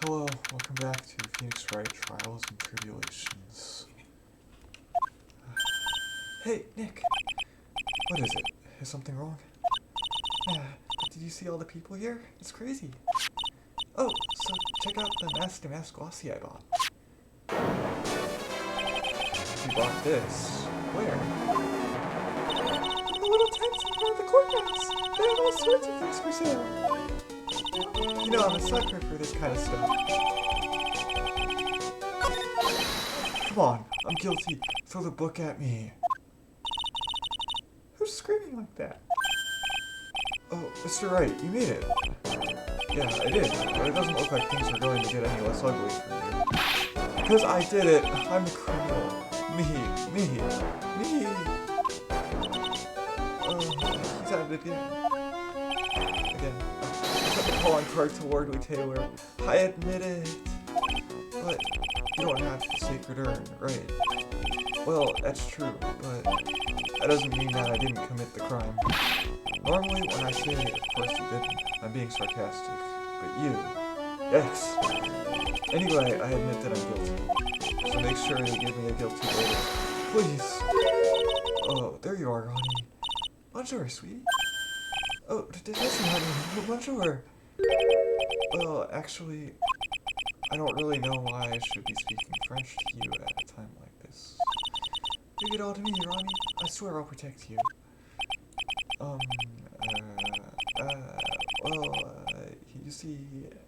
Hello, welcome back to Phoenix Wright Trials and Tribulations. Hey, Nick! What is it? Is something wrong? Yeah, but did you see all the people here? It's crazy. Oh, so check out the mask glossy I bought. You bought this. Where? In the little tents in front of the courthouse. They have all sorts of things for sale. You know, I'm a sucker for this kind of stuff. Come on, I'm guilty. Throw the book at me. Who's screaming like that? Oh, Mr. Wright, you made it. Yeah, I did, but it doesn't look like things are going to get any less ugly for you. Because I did it. I'm the criminal. Me. He's at it again. I put the calling card to Lordly Taylor. I admit it. But you don't have the sacred urn, right? Well, that's true, but that doesn't mean that I didn't commit the crime. Normally, when I say, of course you didn't, I'm being sarcastic. But you, yikes. Anyway, I admit that I'm guilty. So make sure you give me a guilty verdict. Please. Oh, there you are, honey. Bonjour, sweetie. Oh, listen, honey. Bonjour. Well, actually, I don't really know why I should be speaking French to you at a time like this. Leave it all to me, Ronnie. I swear I'll protect you. You see,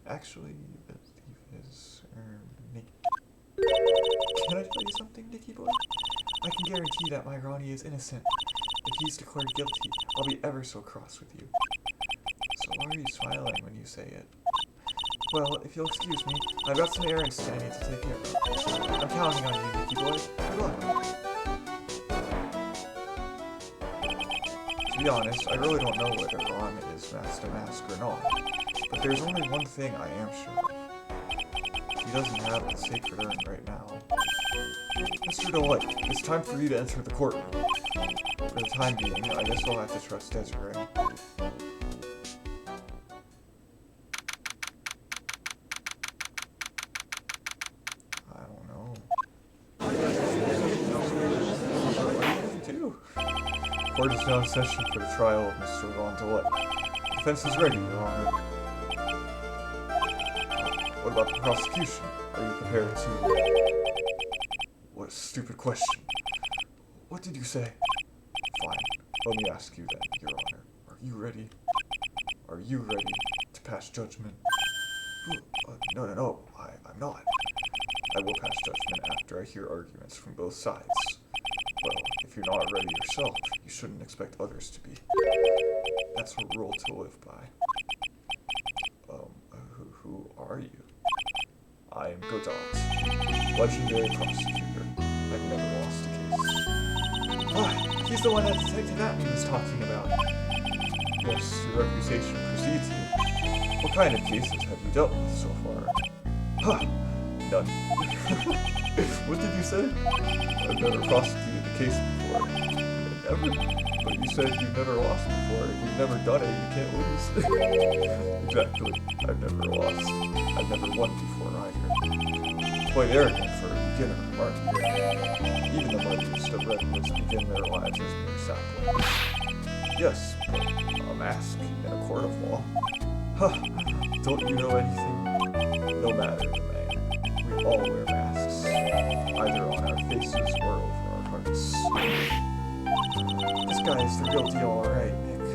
actually, the thief is, Nick. Can I tell you something, Nicky boy? I can guarantee that my Ronnie is innocent. If he's declared guilty, I'll be ever so cross with you. So why are you smiling when you say it? Well, if you'll excuse me, I've got some errands that I need to take care of. I'm counting on you, Nicky boy. Good luck. To be honest, I really don't know whether Ron is masked to mask or not. But there's only one thing I am sure of. He doesn't have the sacred urn right now. Mr. Delight, it's time for you to enter the courtroom. For the time being, I guess I'll have to trust Desiree. I don't know. Court is now in session for the trial of Mr. Ron Delight. Defense is ready, Your Honor. What about the prosecution? Are you prepared to... What a stupid question. What did you say? Fine. Let me ask you then, Your Honor. Are you ready? Are you ready to pass judgment? No. I'm not. I will pass judgment after I hear arguments from both sides. Well, if you're not ready yourself, you shouldn't expect others to be. That's a rule to live by. Who are you? I am Godot, legendary prosecutor. I've never lost a case. Ah, he's the one that Detective Atmey was talking about. Yes, your reputation precedes you. What kind of cases have you dealt with so far? Huh, none. What did you say? I've never prosecuted a case before. Ever? But you said you've never lost before. You've never done it, you can't lose. Exactly. I've never lost. I've never won before either. Quite arrogant for a beginner, aren't you? Even the mightiest of redwoods begin their lives as mere saplings. Yes, but a mask in a court of law. Huh, don't you know anything? No matter the man, we all wear masks, either on our faces or over our hearts. This guy is the real deal, alright, Nick.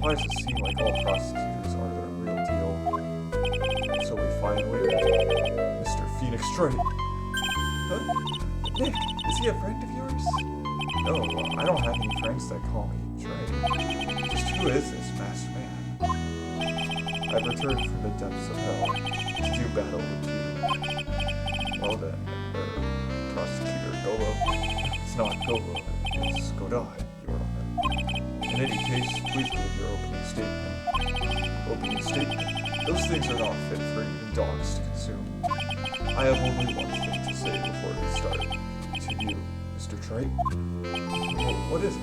Why does it seem like all prosecutors are the real deal? So we finally met Mr. Phoenix Wright. Huh? Nick, is he a friend of yours? No, I don't have any friends that call me Dre. Just who is this masked man? I've returned from the depths of hell to do battle with you. Well then, Prosecutor Golo. It's not Golo, it's Godot, Your Honor. In any case, please give your opening statement. Opening statement? Those things are not fit for even dogs to consume. I have only one thing to say before we start. To you, Mr. Trite. Well, what is it?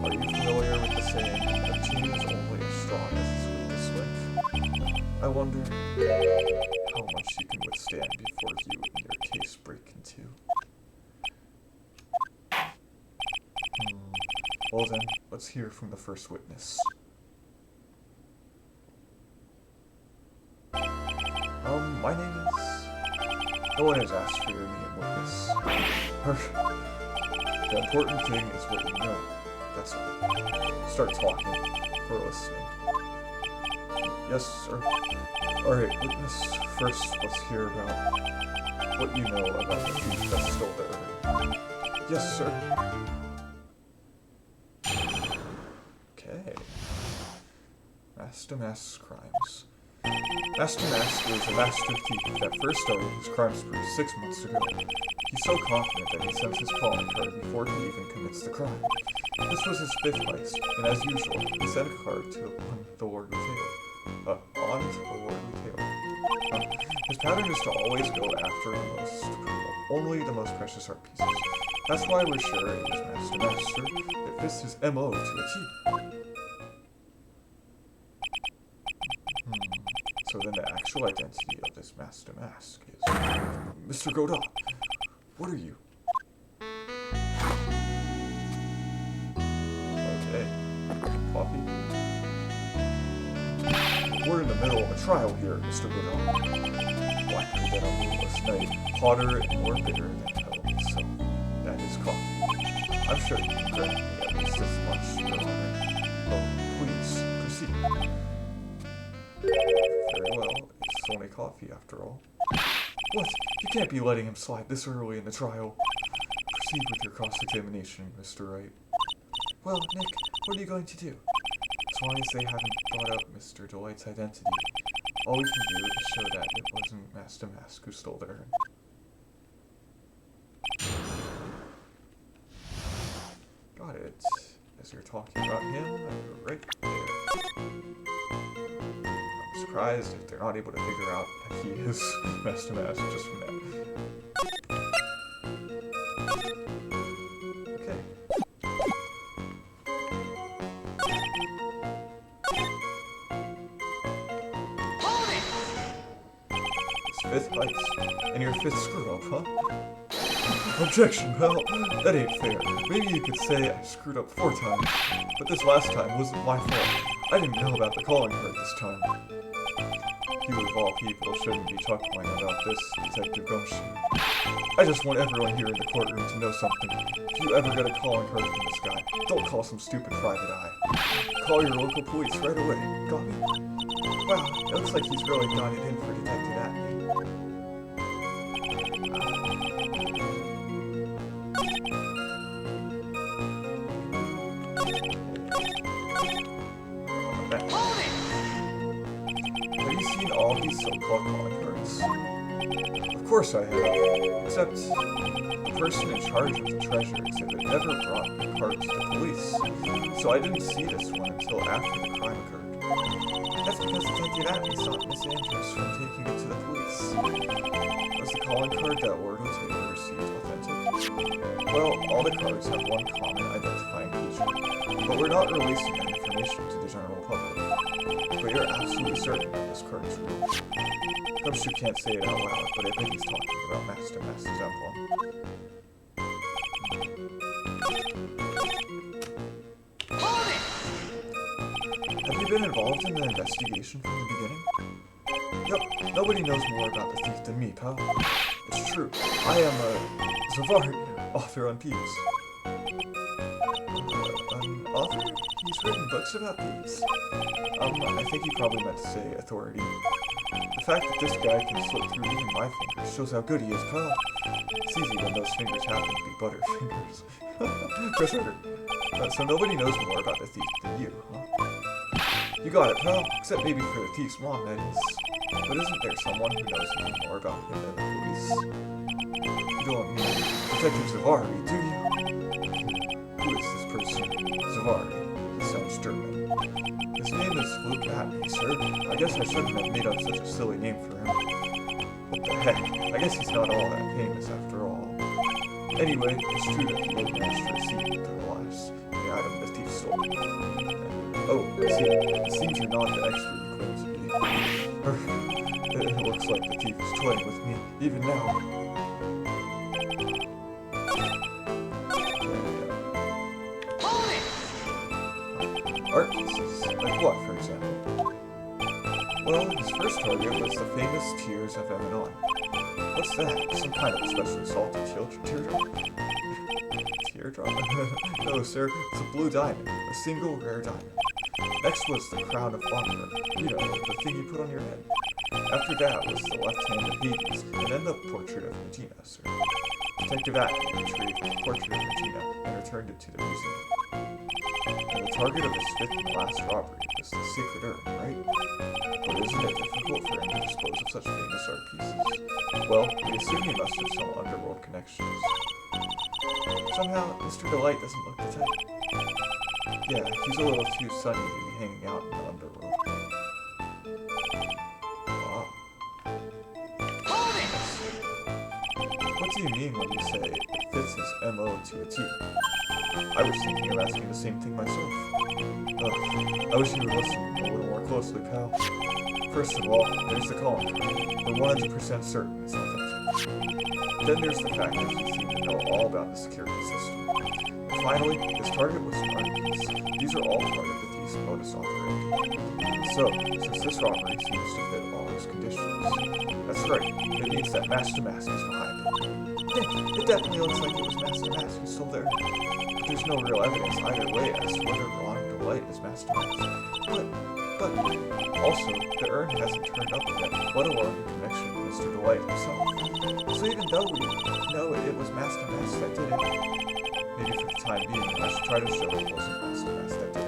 Are you familiar with the saying, a team is only as strong as its weakest link? I wonder how much you can withstand before you and your case break in two. Well then, let's hear from the first witness. My name is... No one has asked for your name, witness. The important thing is what you know. That's all. Start talking. We're listening. Yes, sir. Alright, witness. First, let's hear about what you know about the thief that stole the urn. Yes, sir. Okay. Master Mask's crimes. Master Mask was a master thief that first started his crime spree 6 months ago. He's so confident that he sends his calling card before he even commits the crime. This was his 5th heist, and as usual, he sent a card to on the Wardley table. His pattern is to always go after only the most precious art pieces. That's why we're sure it was Master Master that fits his MO to a T. So then the actual identity of this Master Mask is... Mr. Godot, what are you? Okay. Coffee? We're in the middle of a trial here, Mr. Godot. Blacker than a moonless night, hotter and more bitter than hell, so that is coffee. I'm sure you can grant me at least this much, Your Honor. Oh, please, proceed. Very well, it's only coffee after all. What? You can't be letting him slide this early in the trial. Proceed with your cross-examination, Mr. Wright. Well, Nick, what are you going to do? As long as they haven't brought up Mr. Delight's identity, all we can do is show that it wasn't Master Mask who stole the urn. Got it. As you're talking about him, right there. Surprised if they're not able to figure out that he is Master Mask just from that. Okay. It's 5th heist, and your 5th screw-up, huh? Objection, pal. That ain't fair. Maybe you could say I screwed up 4 times, but this last time wasn't my fault. I didn't know about the calling card this time. You of all people shouldn't be chuckling about this, Detective Gumshoe. I just want everyone here in the courtroom to know something. If you ever get a calling card from this guy, don't call some stupid private eye. Call your local police right away. Got me? Wow, it looks like he's really got it in for Detective Atmey. Have you seen all these so-called calling cards? Of course I have, except the person in charge of the treasure exhibit never brought the card to the police, so I didn't see this one until after the crime occurred. That's because Detective Atmey stopped Miss Andrews from taking it to the police. Was the calling card that Wardley Taylor received authentic? Well, all the cards have one common identifying feature, but we're not releasing that information to the general public. But you're absolutely certain that this card is real. Gumshoe can't say it out loud, but I think he's talking about Master Mask's emblem. Have you been involved in the investigation from the beginning? Yep, nobody knows more about the thief than me, pal. It's true, I am a Zavari, author on thieves. An author? He's written books about thieves. I think he probably meant to say authority. The fact that this guy can slip through even my fingers shows how good he is, pal. It's easy when those fingers happen to be butterfingers. Press harder. So nobody knows more about the thief than you, huh? You got it, pal. Except maybe for the thief's mom, that is. But isn't there someone who knows even more about him than the police? You don't mean Detective Zavari, do you? Who is this person? Zavari. He sounds German. His name is Luke Atmey, sir. I guess I shouldn't have made up such a silly name for him. What the heck? I guess he's not all that famous after all. Anyway, it's true that he did manage to receive the last item the thief stole. Oh, I see. It seems you're not the expert you claim to be. Looks like the thief is toying with me, even now. Art pieces. Like what, for example? Well, his first target was the famous Tears of Emanon. What's that? Some kind of specially salted teardrop? Teardrop? No, sir. It's a blue diamond. A single rare diamond. Next was the Crown of Opera. You know, the thing you put on your head. After that was the left hand of Hades, and then the portrait of Medina, sir. Detective Atmey retrieved the portrait of Medina and returned it to the museum. And the target of his fifth and last robbery was the secret urn, right? But isn't it difficult for him to dispose of such famous art pieces? Well, we assume he must have some underworld connections. Somehow, Mr. Delight doesn't look the type. Yeah, he's a little too sunny to be hanging out in the underworld. Wow. What do you mean when you say it fits his MO to a T? I was thinking of asking the same thing myself. I wish you would listen a little more closely, pal. First of all, there's the calling card. We're 100% certain it's authentic. Then there's the fact that he seemed to know all about the security system. And finally, his target was an art piece. These are all part of the thief's modus operandi. So, since this robbery seems to fit all his conditions, that's right, it means that Master Mask is behind it. It definitely looks like it was Master Mask who stole their head. But there's no real evidence either way as to whether Ron Delight is Master Mask. But also, the urn hasn't turned up yet, let alone in connection with Mr. Delight himself. So even though we know it was Master Mask that did it, maybe for the time being, I should try to show it wasn't Master Mask that did it.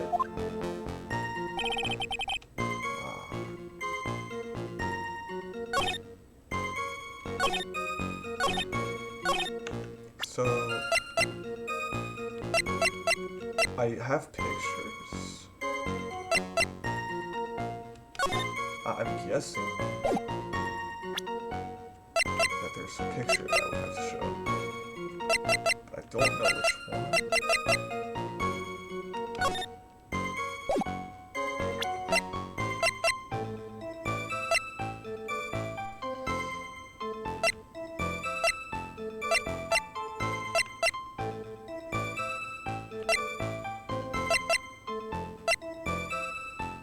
So, I have pictures. I'm guessing that there's a picture that I would have to show, but I don't know which one.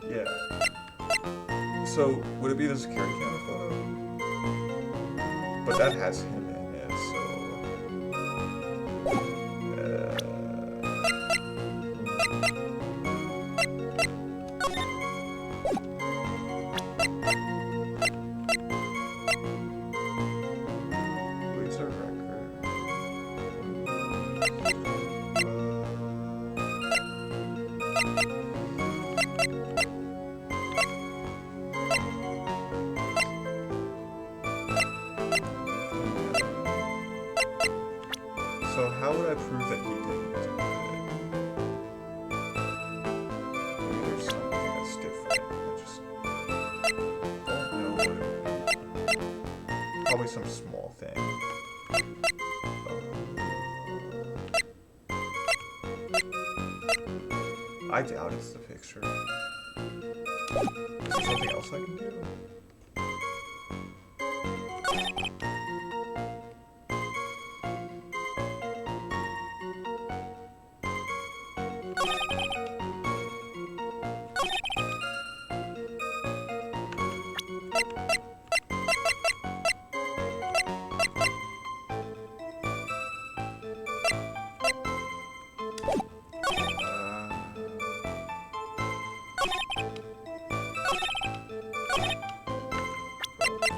Yeah. So, would it be the security camera photo? But that has him in it, so... Laser record. So how would I prove that he didn't do it? Maybe there's something that's different. I just don't know what it would be. Probably some small thing. I doubt it's the picture. Is there something else I can do?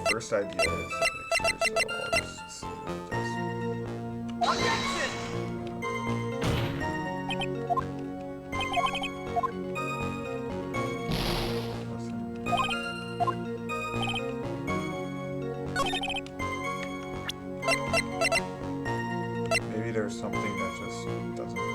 First idea is the picture, so I'll just see what it does. Objection! Maybe there's something that just doesn't.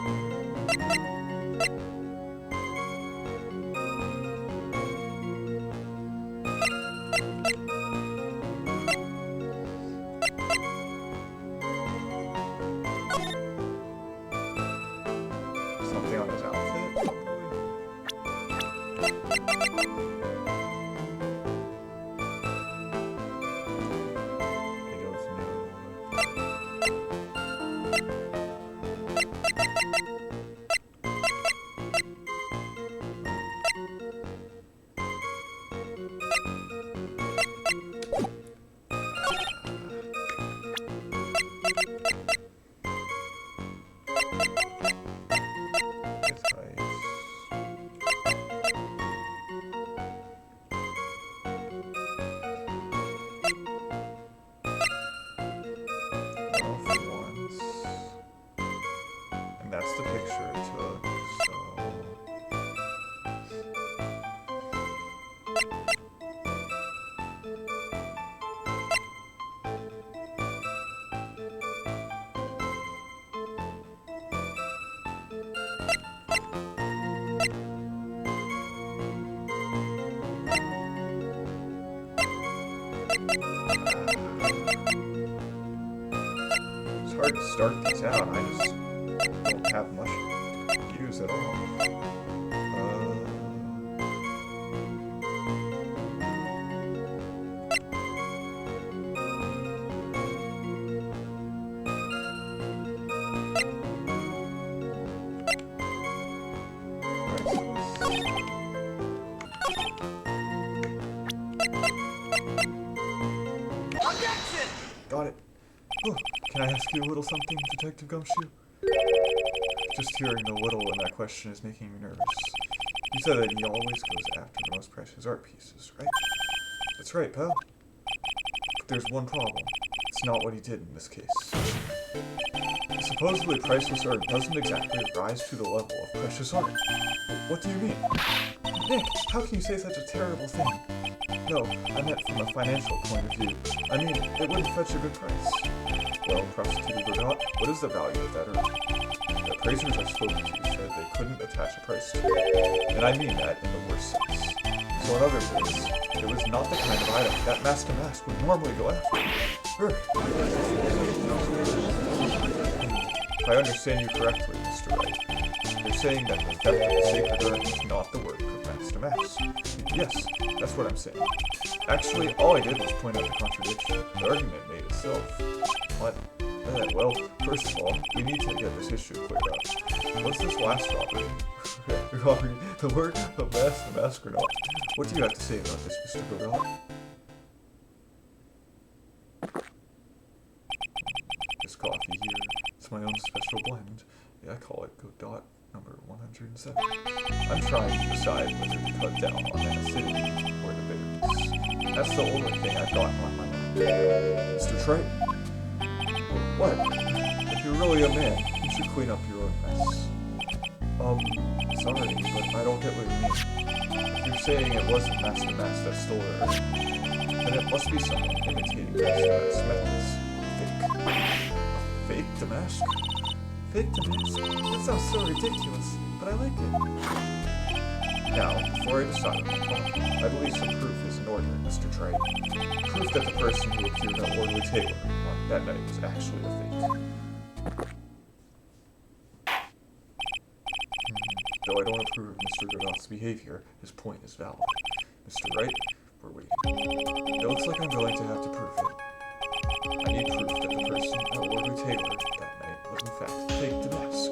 It's hard to start these out. I just don't have much views at all. Got it. Oh, can I ask you a little something, Detective Gumshoe? Just hearing the little in that question is making me nervous. You said that he always goes after the most precious art pieces, right? That's right, pal. But there's one problem. It's not what he did in this case. Supposedly priceless art doesn't exactly rise to the level of precious art. What do you mean? Nick, how can you say such a terrible thing? No, I meant from a financial point of view. I mean, it wouldn't fetch a good price. Well, Prosecutor Godot, what is the value of that art? The appraisers I spoke to said they couldn't attach a price to it. And I mean that in the worst sense. So in other words, it was not the kind of item that Mask to Mask would normally go after. If I understand you correctly, Mr. Wright, you're saying that the theft of the sacred art is not the work of Mask to Mask. Yes, that's what I'm saying. Actually, all I did was point out the contradiction. The argument made itself. What? Well, first of all, we need to get this issue cleared up. What's this last robbery? The work of Mask to Mask or not? What do you have to say about this, Mr. Godot? This coffee here, it's my own special blend. Yeah, I call it Godot number 107. I'm trying to decide whether to cut down on the acidity or the bitterness. That's the only thing I've got on my mind. Mr. Wright? What? If you're really a man, you should clean up your own mess. Sorry, but I don't get what you mean. If you're saying it wasn't Mask to Mask that stole it, then it must be someone imitating Mask to Mask's methods. Fake to Mask? Fake to Mask? That sounds so ridiculous, but I like it. Now, before I decide on the problem, I believe some proof is in order, Mr. Trite. Proof that the person who appeared on Orderly Taylor on that night was actually a fake. Though I don't approve of Mr. Godot's behavior, his point is valid. Mr. Wright, we're waiting. It looks like I'm going to have to prove it. I need proof that the person at Orderly Taylor that night was in fact fake to Mask.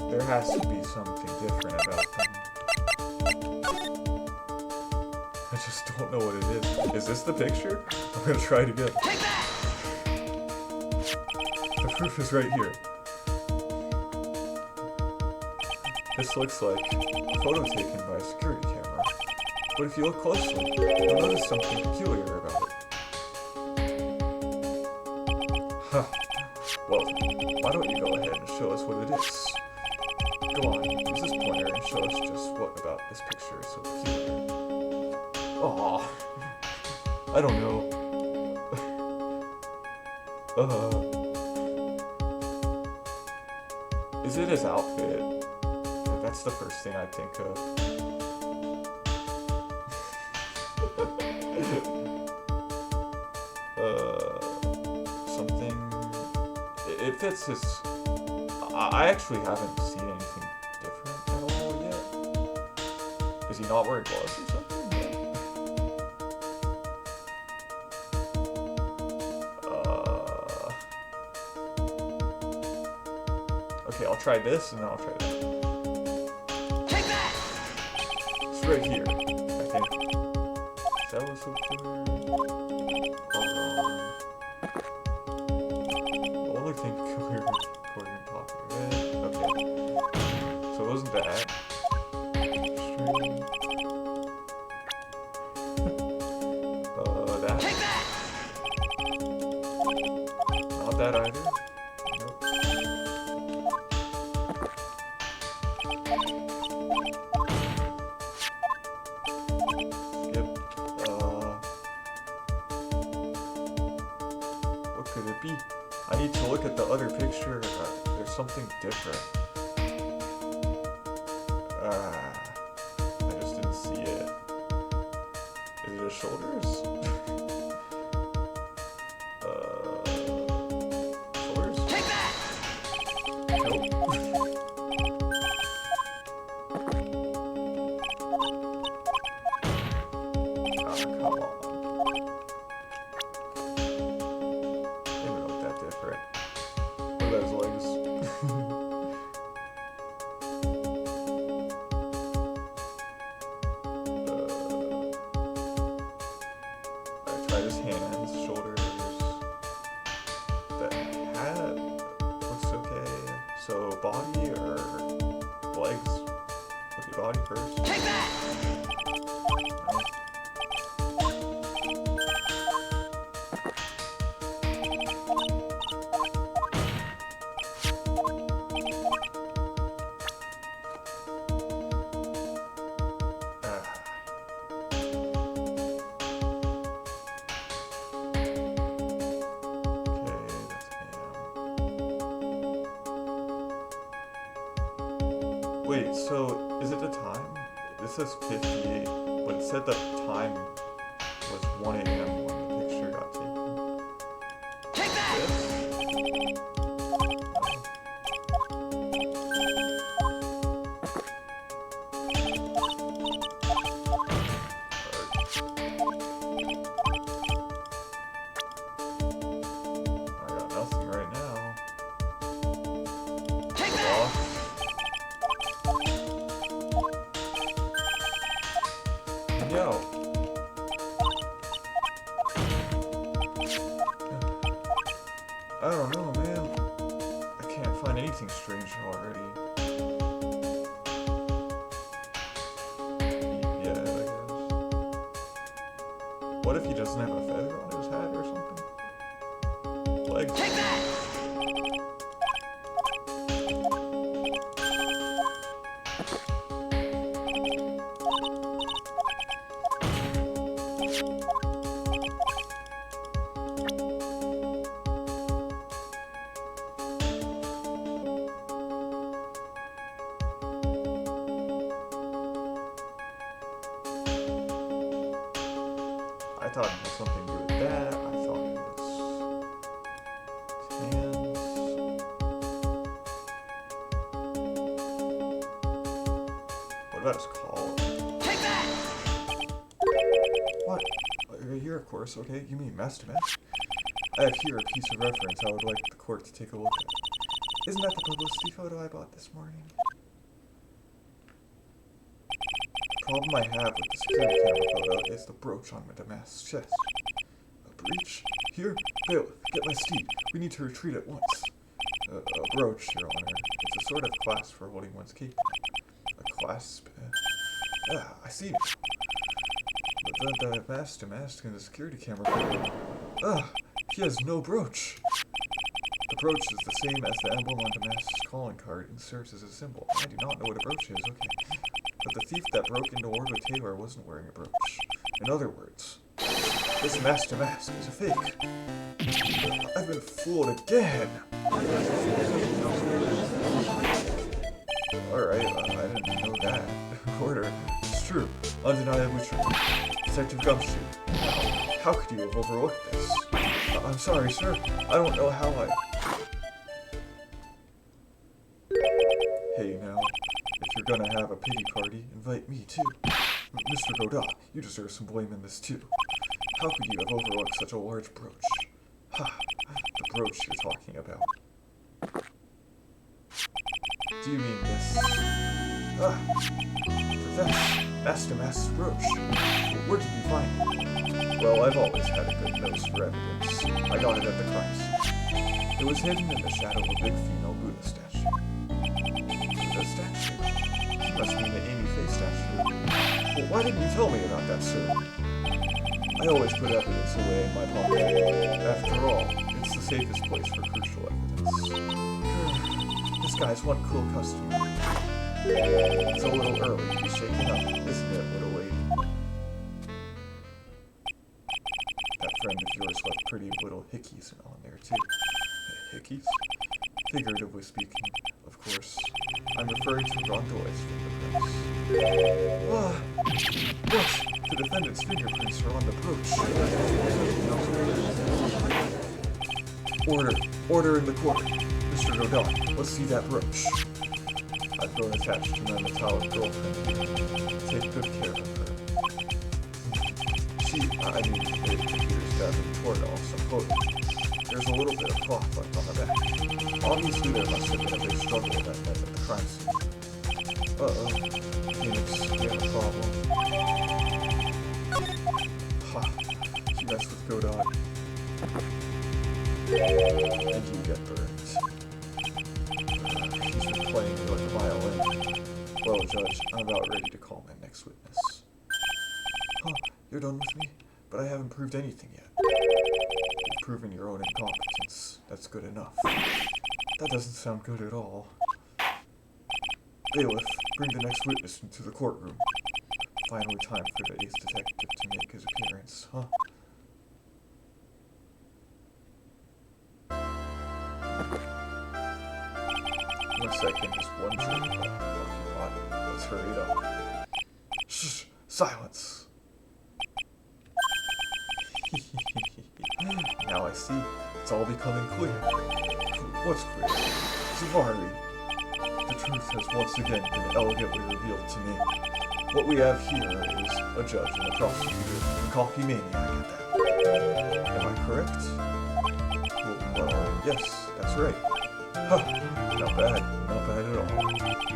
There has to be something different about them. I just don't know what it is. Is this the picture? I'm gonna try it again. The proof is right here. This looks like a photo taken by a security camera. But if you look closely, you'll notice something peculiar about it. Huh. Well, why don't you go ahead and show us what it is? Go on, use this pointer and show us just what about this picture is so peculiar. Aww. I don't know. Is it his outfit? That's the first thing I think of. Something... It fits his... I actually haven't seen anything different at all yet. Is he not wearing gloves or something? Okay, I'll try this and then I'll try that. Take that! It's right here, I think. Is that what's up there? The only thing clear recording top here. Okay. So it wasn't that. That. Take that! Not that either. Nope. be... I need to look at the other picture. There's something different. I just didn't see it. Is it his shoulders? Shoulders? Take that! Nope. Come on. They don't look that different. What are those legs? I tried his hands, shoulders. The hat looks okay. So body or legs? Okay, body first. Take that! Wait, so is it the time? This says 58, but it said the time was 1 a.m. when the picture got taken. Take that! This? I got nothing right now. Take that! Yo. I don't know, man. I can't find anything strange already. Yeah, I guess. What if he doesn't have a feather on his hat or something? Legs? Take that! I thought it had something to do with that. I thought it was his hands. What about his collar? Take that! What? Here, of course, okay? You mean mask to mask? I have here a piece of reference I would like the court to take a look at. Isn't that the publicity photo I bought this morning? The problem I have with the security camera photo is the brooch on the mask's chest. A breach? Here? Bailiff, get my steed. We need to retreat at once. A brooch, Your Honor. It's a sort of clasp for holding one's cape. A clasp? I see it. But the mask to mask in the security camera photo. He has no brooch. The brooch is the same as the emblem on the mask's calling card and serves as a symbol. I do not know what a brooch is, okay. But the thief that broke into Wardwood Taylor wasn't wearing a brooch. In other words, this mask to mask is a fake. I've been fooled again. Alright, I didn't know that. Order. It's true. Undeniably true. Detective Gumshoe. How could you have overlooked this? I'm sorry, sir. I don't know how I... Hey, now. If you're gonna have a pity party, invite me too. Mr. Godot, you deserve some blame in this too. How could you have overlooked such a large brooch? Ha! The brooch you're talking about. Do you mean this? That's Master Master's brooch. Where did you find it? Well, I've always had a good nose for evidence. I got it at the crime scene. It was hidden in the shadow of a big female Buddha statue. Buddha statue? You must mean the Amy Faye statue. Well, why didn't you tell me about that, sir? I always put evidence away in my pocket. After all, it's the safest place for crucial evidence. This guy's one cool customer. It's a little early to be shaken up, isn't it, little lady? That friend of yours left pretty little hickeys on there too. Hickeys? Figuratively speaking, of course. I'm referring to Rondoy's fingerprints. Ah! What? The defendant's fingerprints are on the brooch. Order in the court. Mr. Godot, let's see that brooch. I've grown attached to my metallic girlfriend here. Take good care of her. It appears to have been torn off some clothing. There's a little bit of cloth left on the back. Obviously, there must have been a big struggle that night at the crime scene. Uh-oh. Phoenix, we have a problem. Ha! You mess with Godot. And you get burned. He's been playing me like a violin. Well, Judge, I'm about ready to call my next witness. Huh, you're done with me? But I haven't proved anything yet. You've proven your own incompetence. That's good enough. That doesn't sound good at all. Bailiff, bring the next witness into the courtroom. Finally time for the ace detective to make his appearance, huh? Looks like in just one drink occupied. Let's hurry it up. Shh! Silence! Now I see. It's all becoming clear. What's clear? Zavari. The truth has once again been elegantly revealed to me. What we have here is a judge and a prosecutor, a coffee maniac at that. Am I correct? Well, yes, that's right. Huh, not bad at all.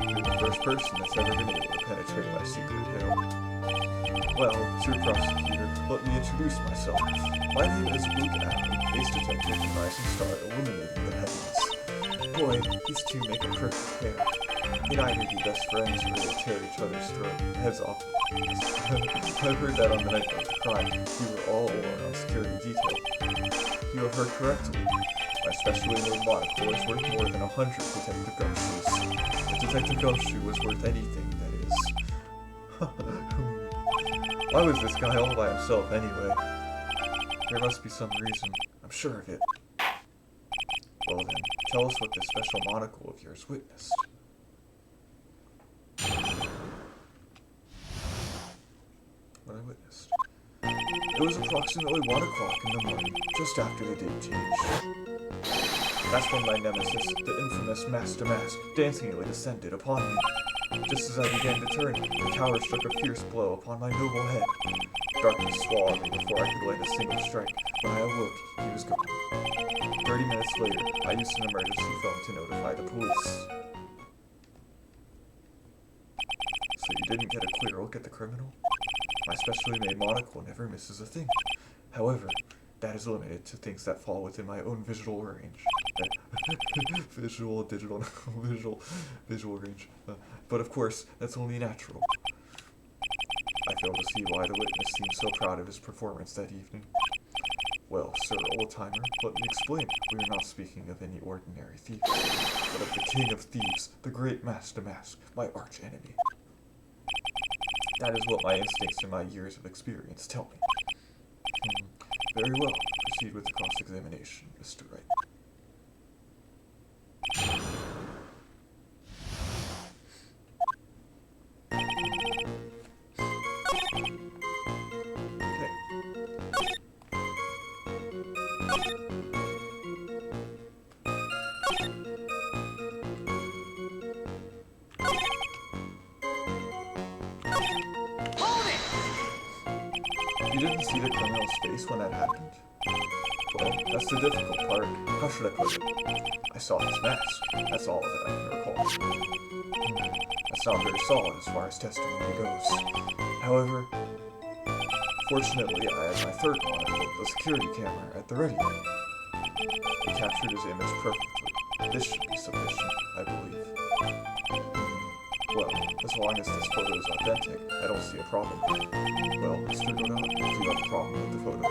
You're the first person that's ever been able to penetrate my secret veil. Well, Sir Prosecutor, let me introduce myself. My name is Luke Atmey, ace detective and rising star illuminating the heavens. Boy, these two make a perfect pair. They'd either be best friends or they'd tear each other's heads off. I've heard that on the night of the crime, you were all alone on security detail. You have heard correctly. My specially made monocle is worth more than 100 Detective Gumshoes. If Detective Gumshoe was worth anything, that is. Why was this guy all by himself anyway? There must be some reason. I'm sure of it. Well then, tell us what this special monocle of yours witnessed. What I witnessed. It was approximately 1 o'clock in the morning, just after the date change. That's when my nemesis, the infamous Master Mask, dancingly descended upon me. Just as I began to turn, the tower struck a fierce blow upon my noble head. Darkness swallowed me before I could land a single strike. When I awoke, he was gone. 30 minutes later, I used an emergency phone to notify the police. So you didn't get a clear look at the criminal? My specially made monocle never misses a thing. However, that is limited to things that fall within my own visual range. Visual range. But of course, that's only natural. I fail to see why the witness seemed so proud of his performance that evening. Well, Sir Oldtimer, let me explain. We are not speaking of any ordinary thief, but of the king of thieves, the great Master Mask, my arch enemy. That is what my instincts and my years of experience tell me. Very well. Proceed with the cross-examination, Mr. Wright. Okay. You didn't see the criminal's face when that happened? Well, that's the difficult part. How should I put it? I saw his mask. That's all that I can recall. That's not very solid as far as testimony goes. However, fortunately, I had my third monocle, the security camera, at the ready. It captured his image perfectly. This should be sufficient, I believe. Well, as long as this photo is authentic, I don't see a problem. Well, Mr. Godot, do you have a problem with the photo?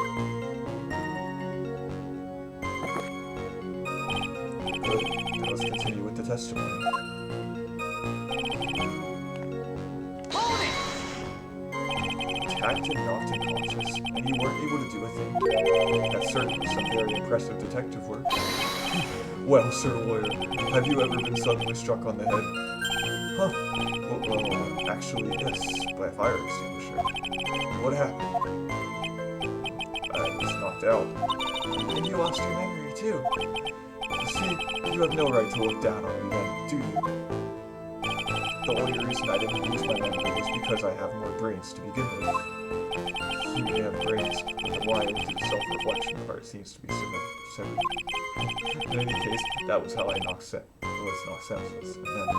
Good. Then let's continue with the testimony. attacked and knocked unconscious, and you weren't able to do a thing? That's certainly some very impressive detective work. Well, Sir Lawyer, have you ever been suddenly struck on the head? Huh. Well, actually, yes, by a fire extinguisher. What happened? I was knocked out. And you lost your memory, too. You see, you have no right to look down on me then, do you? The only reason I didn't lose my memory was because I have more brains to begin with. You may have brains, but the wire to the self-reflection part seems to be severed. In any case, that was how I was knocked senseless. And then...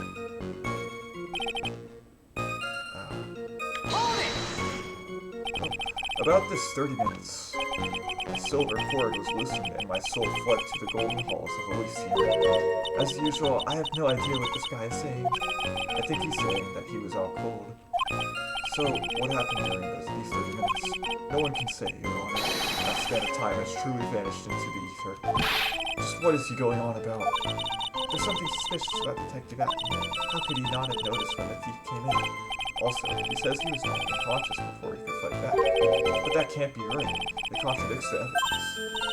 About this 30 minutes, the silver cord was loosened and my soul fled to the golden halls of Elysium. As usual, I have no idea what this guy is saying. I think he's saying that he was out cold. So, what happened during these 30 minutes? No one can say, Your Honor. That span of time has truly vanished into the ether. Just what is he going on about? There's something suspicious about Detective Atmey. How could he not have noticed when the thief came in? Also, he says he was knocked unconscious before he could fight back. But that can't be right. It contradicts the evidence.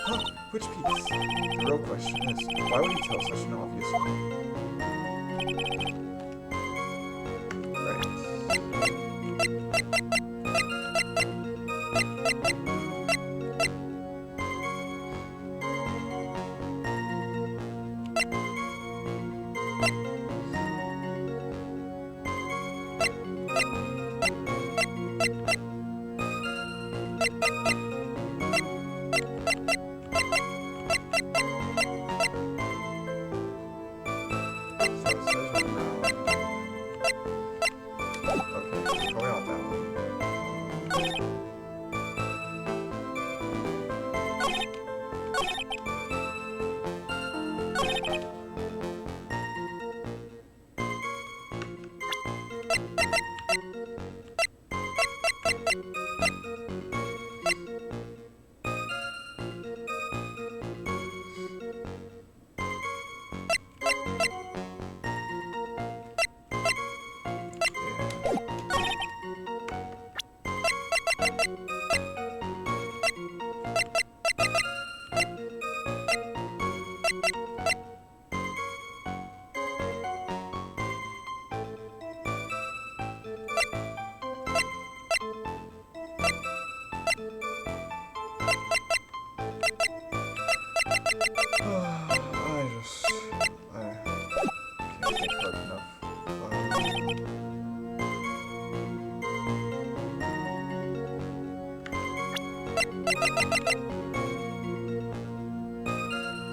Huh? Which piece? The real question is, why would he tell such an obvious one? Right.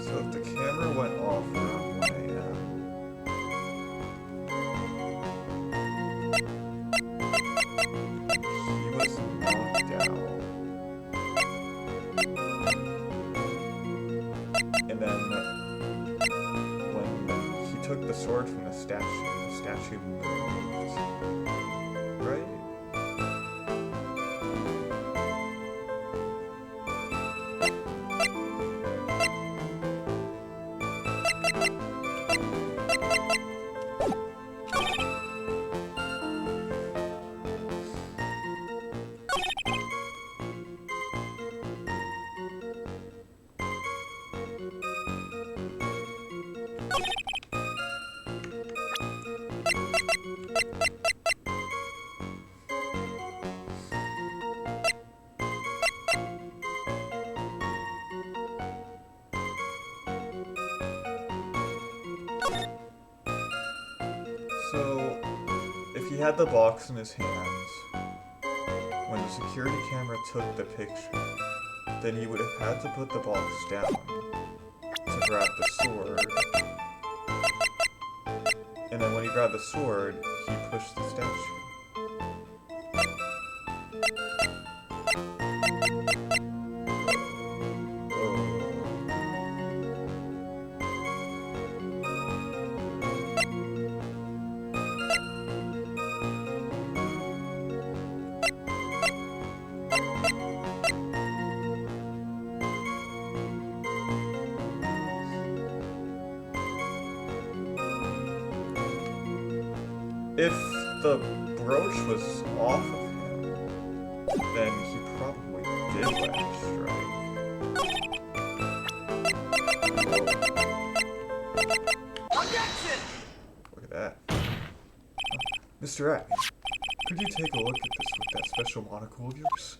So if the camera went off around 1 a.m. he was knocked out. And then when he took the sword from the statue moved. Right? So, if he had the box in his hands, when the security camera took the picture, then he would have had to put the box down to grab the sword. And then when he grabbed the sword, he pushed the statue. If the brooch was off of him, then he probably did land a strike. Whoa. Objection! Look at that. Mr. Atmey, could you take a look at this with that special monocle of yours?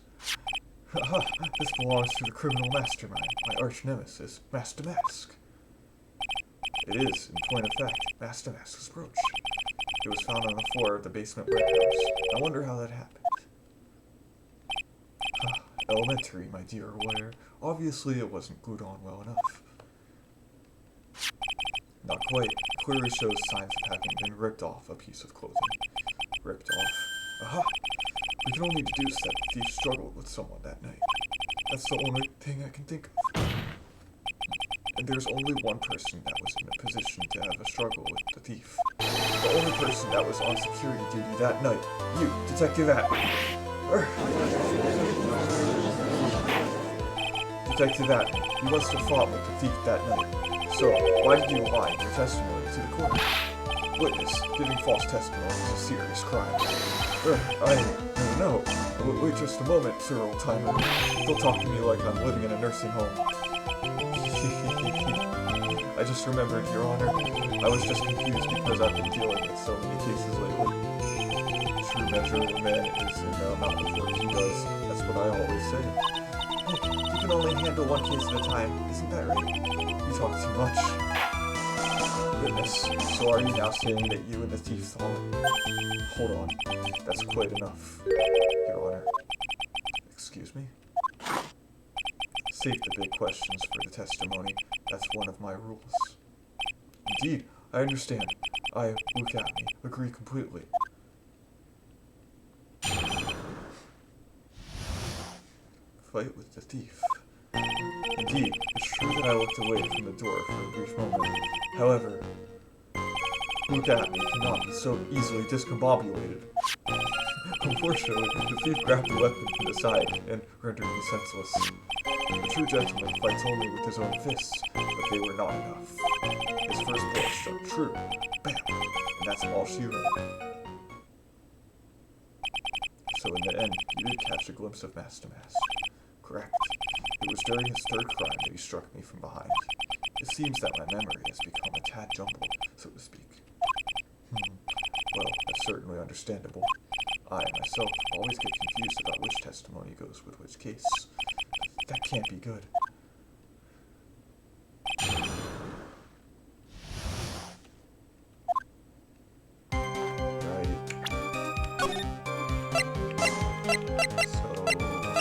Haha, this belongs to the criminal mastermind, my arch nemesis, Master Mask. It is, in point of fact, Master Mask's brooch. It was found on the floor of the basement warehouse. I wonder how that happened. Elementary, my dear lawyer. Obviously, it wasn't glued on well enough. Not quite. Clearly shows signs of having been ripped off a piece of clothing. Ripped off. Aha! We can only deduce that the thief struggled with someone that night. That's the only thing I can think of. And there's only one person that was in a position to have a struggle with the thief. The only person that was on security duty that night. You, Detective Atmey. Detective Atmey, you must have fought with the thief that night. So, why did you lie in your testimony to the court? Witness, giving false testimony is a serious crime. No. Wait just a moment, sir, old-timer. Don't talk to me like I'm living in a nursing home. I just remembered, Your Honor. I was just confused because I've been dealing with so many cases lately. True measure of a man is in the amount of work he does. That's what I always say. Look, you can only handle one case at a time. Isn't that right? You talk too much. Witness, so are you now saying that you and the thief saw it? Hold on. That's quite enough, Your Honor. Excuse me? Save the big questions for the testimony. That's one of my rules. Indeed, I understand. I, Luke Atmey, agree completely. Fight with the thief. Indeed, it's true that I looked away from the door for a brief moment. However, Luke Atmey cannot be so easily discombobulated. Unfortunately, the thief grabbed the weapon from the side and rendered me senseless. A true gentleman fights only with his own fists, but they were not enough. His first blow struck true. Bam! And that's all she wrote. So in the end, you did catch a glimpse of Master Mask. Correct. It was during his third crime that he struck me from behind. It seems that my memory has become a tad jumbled, so to speak. Well, that's certainly understandable. I, myself, always get confused about which testimony goes with which case. That can't be good. Right. So, I'm gonna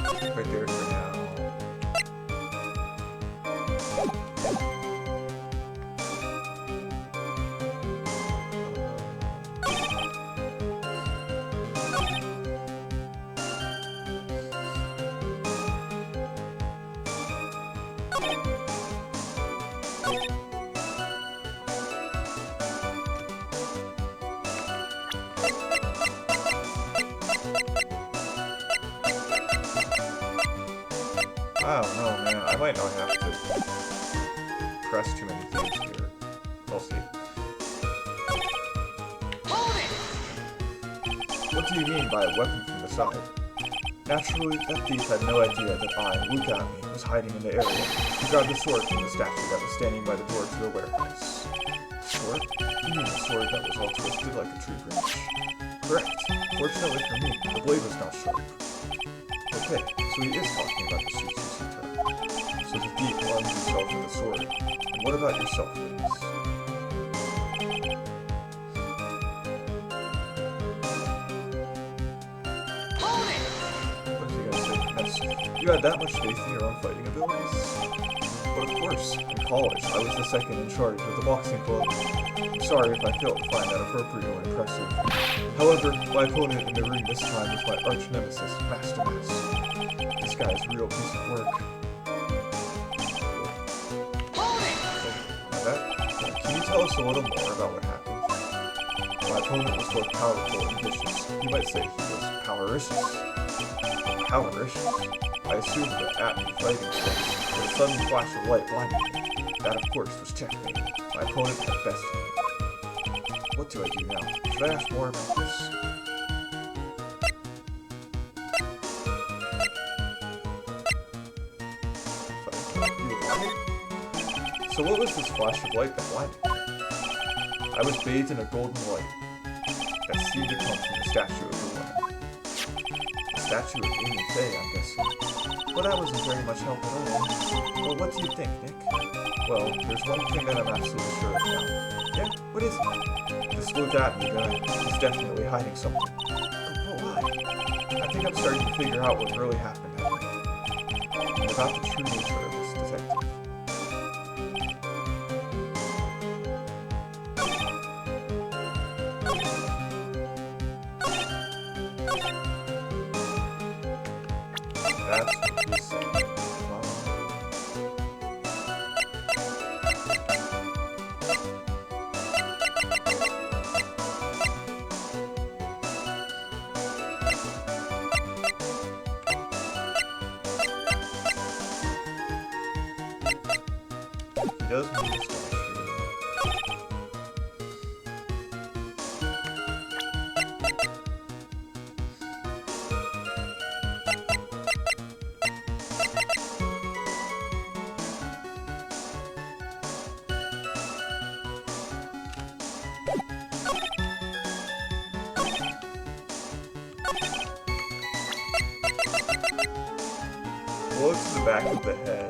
put it right there for now. I don't know, man. I might not have to press too many things here. We'll see. Hold it! What do you mean by a weapon from the side? Naturally, that thief had no idea that I, Luke Atmey, was hiding in the area. He grabbed the sword from the statue that was standing by the door to the warehouse. Sword? You mean the sword that was all twisted like a tree branch? Correct. Fortunately for me, the blade was not sharp. Okay, so he is talking about the CCC term. So the thief armed himself with a sword. And what about yourself, witness? Hold it! What is he gonna say next? You had that much faith in your own fighting abilities? But of course, in college, I was the second in charge of the boxing club. I'm sorry if I failed to find that appropriate or impressive. However, my opponent in the ring this time was my arch nemesis, Master Mask. This guy is a real piece of work. Can you tell us a little more about what happened? My opponent was both powerful and vicious. You might say he was powericious. Powericious? I assumed that Atmey fighting twice, but a sudden flash of light blinded me. That, of course, was checkmate. My opponent had bested me. What do I do now? Should I ask more about this? You were blinded? So what was this flash of light that blinded me? I was bathed in a golden light that seemed to come from the statue of the woman. The statue of Amy Faye, I'm guessing. But that wasn't very much help at all. Well, what do you think, Nick? Well, there's one thing that I'm absolutely sure of now. Yeah? What is it? This Luke Atmey guy is definitely hiding something. But why? I think I'm starting to figure out what really happened that night. And about the true nature of this detective. That's what he said. He does need a statue. Blow to the back of the head.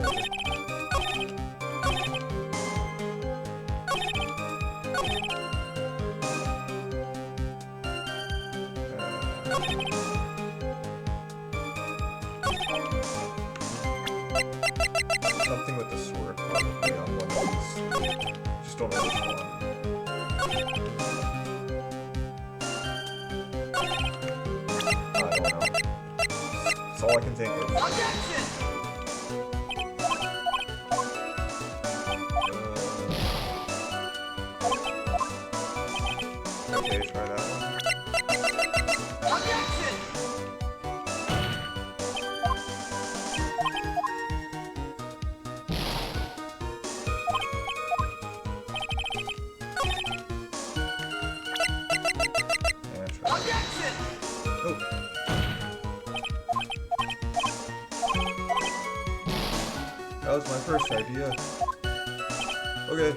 Something with the sword probably on one of these. Just don't know which one. I don't know. That's all I can think of. Okay, try that one. Yeah, try that. Oh. That was my first idea. Okay.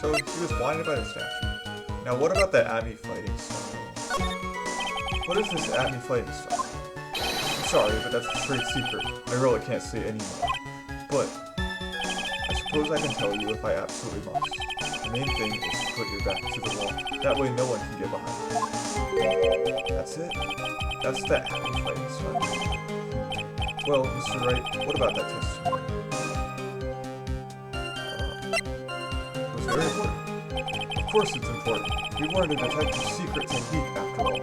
So he was blinded by the statue. Now what about the Atmey fighting style? What is this Atmey fighting style? I'm sorry, but that's a trade secret. I really can't say it anymore. But I suppose I can tell you if I absolutely must. The main thing is to put your back to the wall. That way no one can get behind you. That's it? That's the Atmey fighting style. Well, Mr. Wright, what about that testimony? It was very important. Of course it's important. We learned a detective's secret technique after all.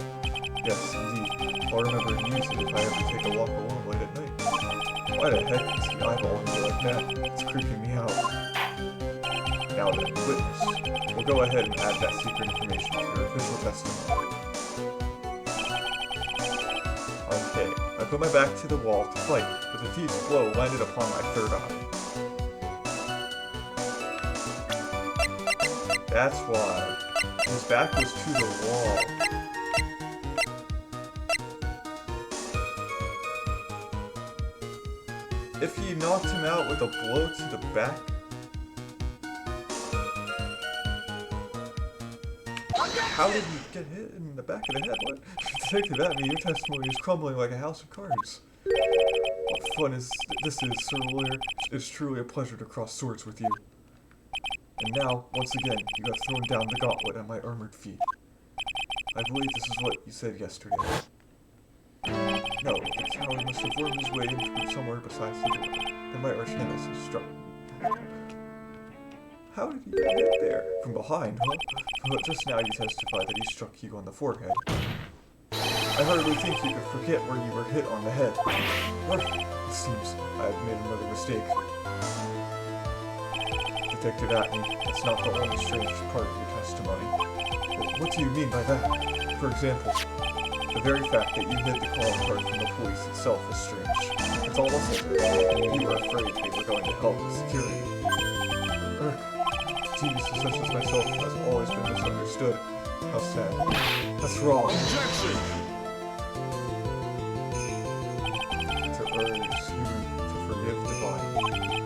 Yes, indeed. I'll remember to use it if I ever take a walk alone late at night. Why the heck is he eyeballing me like that? It's creeping me out. Now then, witness. We'll go ahead and add that secret information to your official testimony. Okay, I put my back to the wall to fight, but the thief's blow landed upon my third eye. That's why. His back was to the wall. If he knocked him out with a blow to the back... How did he get hit in the back of the head? What? Detective Atmey, your testimony is crumbling like a house of cards. What fun is this is, Sir Lawyer. It's truly a pleasure to cross swords with you. And now, once again, you have thrown down the gauntlet at my armored feet. I believe this is what you said yesterday. No, the coward must have wormed his way into somewhere besides the door. Then my arch nemesis struck me. How did he get hit there? From behind, huh? But just now you testified that he struck you on the forehead. I hardly think you could forget where you were hit on the head. What? It seems I have made another mistake. Detective Atmey, that's not the only strange part of your testimony. What do you mean by that? For example, the very fact that you hid the calling card from the police itself is strange. It's almost as if you were afraid they were going to help with security. Geniuses such as myself has always been misunderstood. How sad. That's wrong. Objection! To err is human, to forgive divine.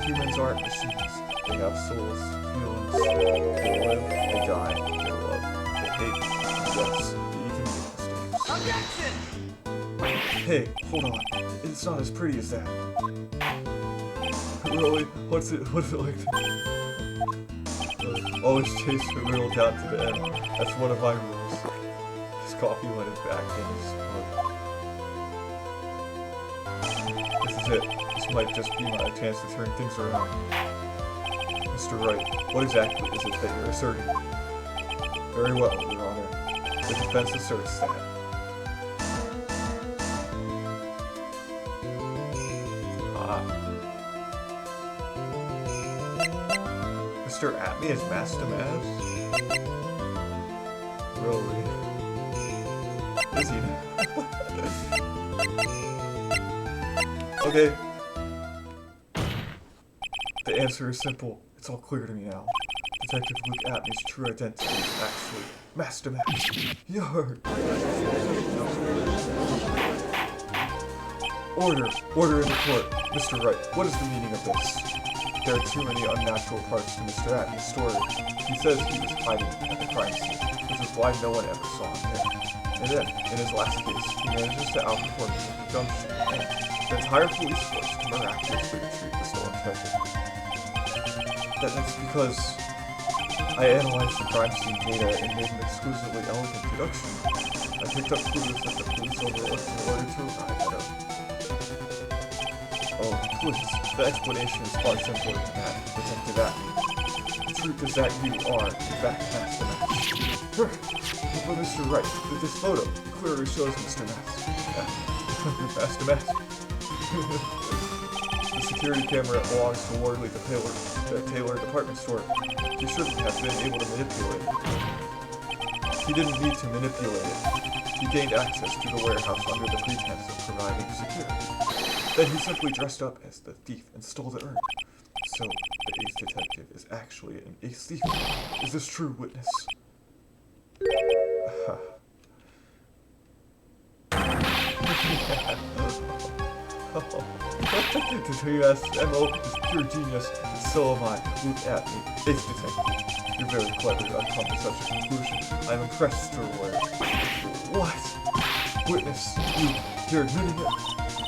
Humans aren't machines. They have souls, feelings. They live, they die, they love, they hate. Yes, they even make mistakes. Objection! Hey, hold on. It's not as pretty as that. Really? What's it like to always chase your riddle down to the end? That's one of my rules. His coffee went his back in his mug. This is it. This might just be my chance to turn things around. Mr. Wright, what exactly is it that you're asserting? Very well, Your Honor. The defense asserts that. Mr. Atmey is masked to mask? Really? Is he now? Okay. The answer is simple. It's all clear to me now. Detective Luke Atmey's true identity is actually masked to mask. Yarr! Order! Order in the court! Mr. Wright, what is the meaning of this? There are too many unnatural parts to Mr. Atmey's story. He says he was hiding at the crime scene, which is why no one ever saw him there. And then, in his last case, he manages to outperform the junction and the entire police force to miraculously retrieve the stolen treasure. That's because I analyzed the crime scene data and made an exquisitely elegant production. I picked up clues that the police overlooked in order to arrive at him. Oh, please. The explanation is far simpler than that, Detective Atmey. The truth is that you are, in fact, Master Mask. But Mr. Wright, that this photo clearly shows Mr. Mask. Master Mask. The security camera belongs to Wardley the Taylor department store. He shouldn't have been able to manipulate it. He didn't need to manipulate it. He gained access to the warehouse under the pretense of providing security. Then he simply dressed up as the thief and stole the urn. So, the ace detective is actually an ace thief. Is this true, witness? The Tribulations MO is pure genius, and so am I, Luke Atmey, ace detective. You're very clever to come to such a conclusion. I'm impressed, Sir Lawyer. What? Witness, you're admitting it?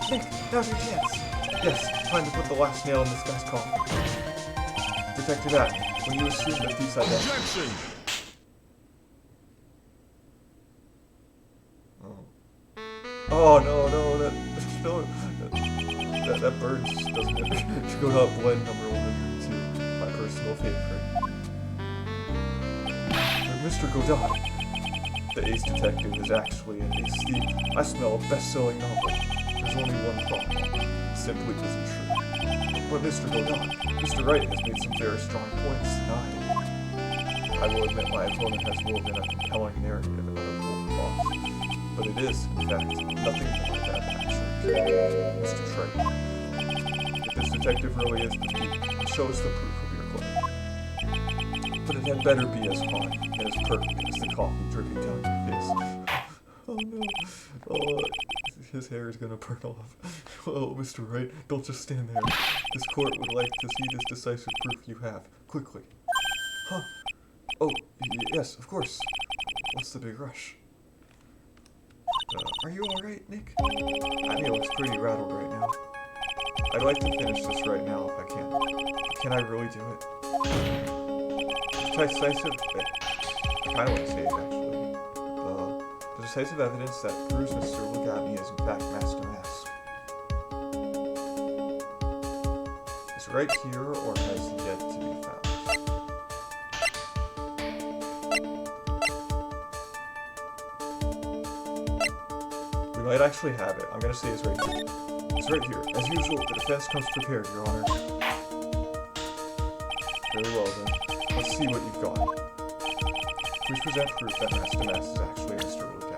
Nick, now's your chance. Yes, time to put the last nail in this guy's coffin. Detective Atmey, when you assume the thief's identity... Objection! Oh no, that bird just doesn't go to blend number 102, my personal favorite. Mr. Godot, the ace detective is actually an ace thief. I smell a best-selling novel. There's only one problem. It simply isn't true. But Mr. Godot, Mr. Wright has made some very strong points tonight. I will admit my opponent has woven a compelling narrative out of whole cloth. But it is, in fact, nothing more than actually Mr. Trey. If this detective really is the thief, it shows the proof of your claim. But it had better be as hot and as perfect as the coffee dripping down your face. Oh no. Oh, his hair is gonna burn off. Oh, Mr. Wright, don't just stand there. This court would like to see this decisive proof you have. Quickly. Huh. Oh, yes, of course. What's the big rush? Are you alright, Nick? Atmey looks pretty rattled right now. I'd like to finish this right now if I can. Can I really do it? Decisive... I kinda want to say it, actually. The decisive evidence that proves Mr. Luke Atmey is in fact masked to mask. Is it right here, or has yet to be found? We might actually have it. I'm gonna say it's right here. It's right here. As usual, the defense comes prepared, Your Honor. Very well, then. Let's see what you've got. Please present proof that Mask to Mask is actually Mr. Luke Atmey.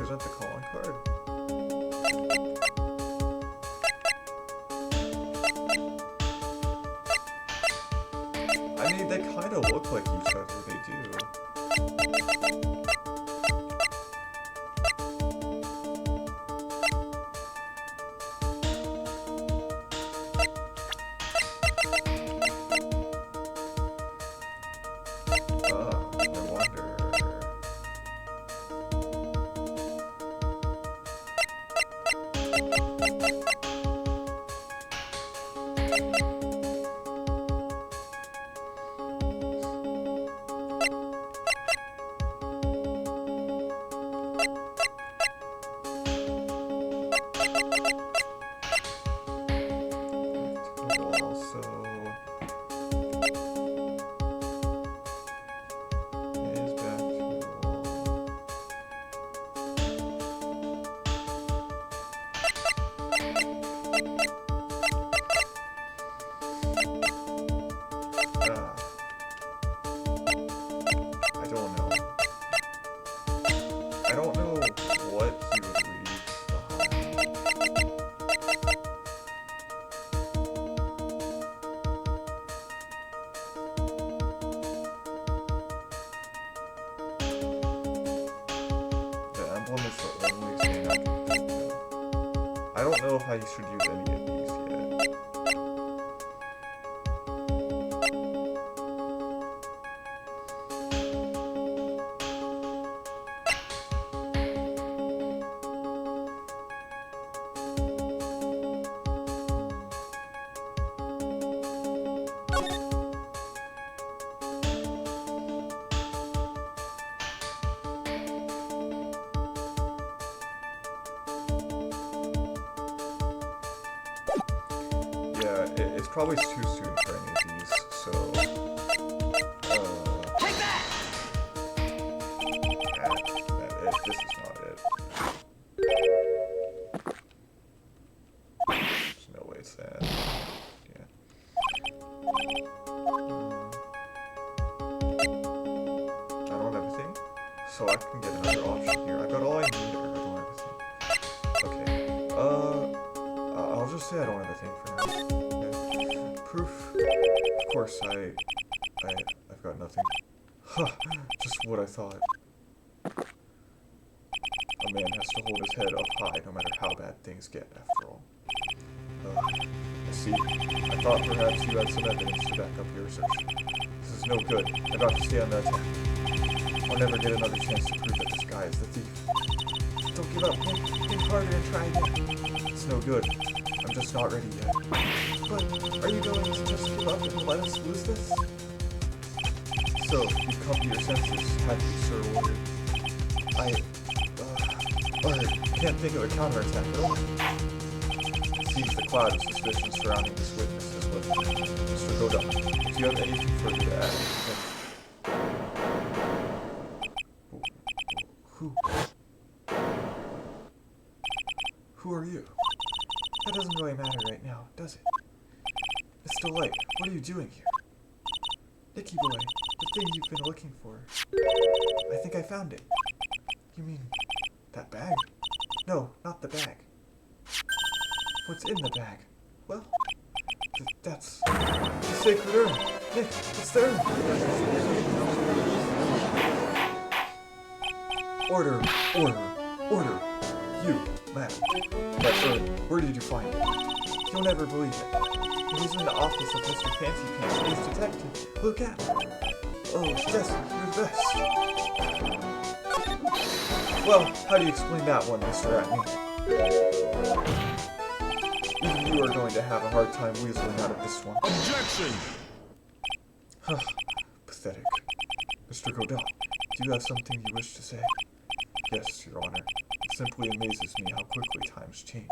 present the calling card. I mean, they kind of look like each other, they do. I wonder. I don't know what he would leave behind. The emblem is the only thing I can think of. I don't know if I should use any of these yet. Yeah, it's probably too soon for any of these, so... Take that! This is not it. There's no way it's that. Yeah. I don't have everything, so I can get another option here. I got all I need, or I don't have everything. Okay. I'll just say I don't have a thing for now. Okay. Proof. Of course, I've got nothing. Huh, just what I thought. A man has to hold his head up high no matter how bad things get, after all. I see. I thought perhaps you had some evidence to back up your assertion. This is no good. I got to stay on the attack. I'll never get another chance to prove that this guy is the thief. Don't give up. Think harder and try again. It's no good. I'm just not ready yet. But are you going to just give up and let us lose this? So, you've come to your senses, have you, Sir Warrior? Can't think of a counterattack at all. It seems the cloud of suspicion surrounding this witness has lifted. Mr. Godot, if you have anything further to add, then... Who are you? That doesn't really matter right now, does it? Mr. Light, what are you doing here? Nicky boy, the thing you've been looking for. I think I found it. You mean that bag? No, not the bag. What's in the bag? Well, that's the sacred urn. Nick, it's the urn. Order, order, order. You, madam. That urn, where did you find it? You'll never believe it. It was in the office of Mr. Fancy Pants, police detective, Luke Atmey. Oh, yes, you're the best. Well, how do you explain that one, Mr. Atmey? Even you are going to have a hard time weaseling out of this one. Objection! Pathetic. Mr. Godot, do you have something you wish to say? Yes, Your Honor. It simply amazes me how quickly times change.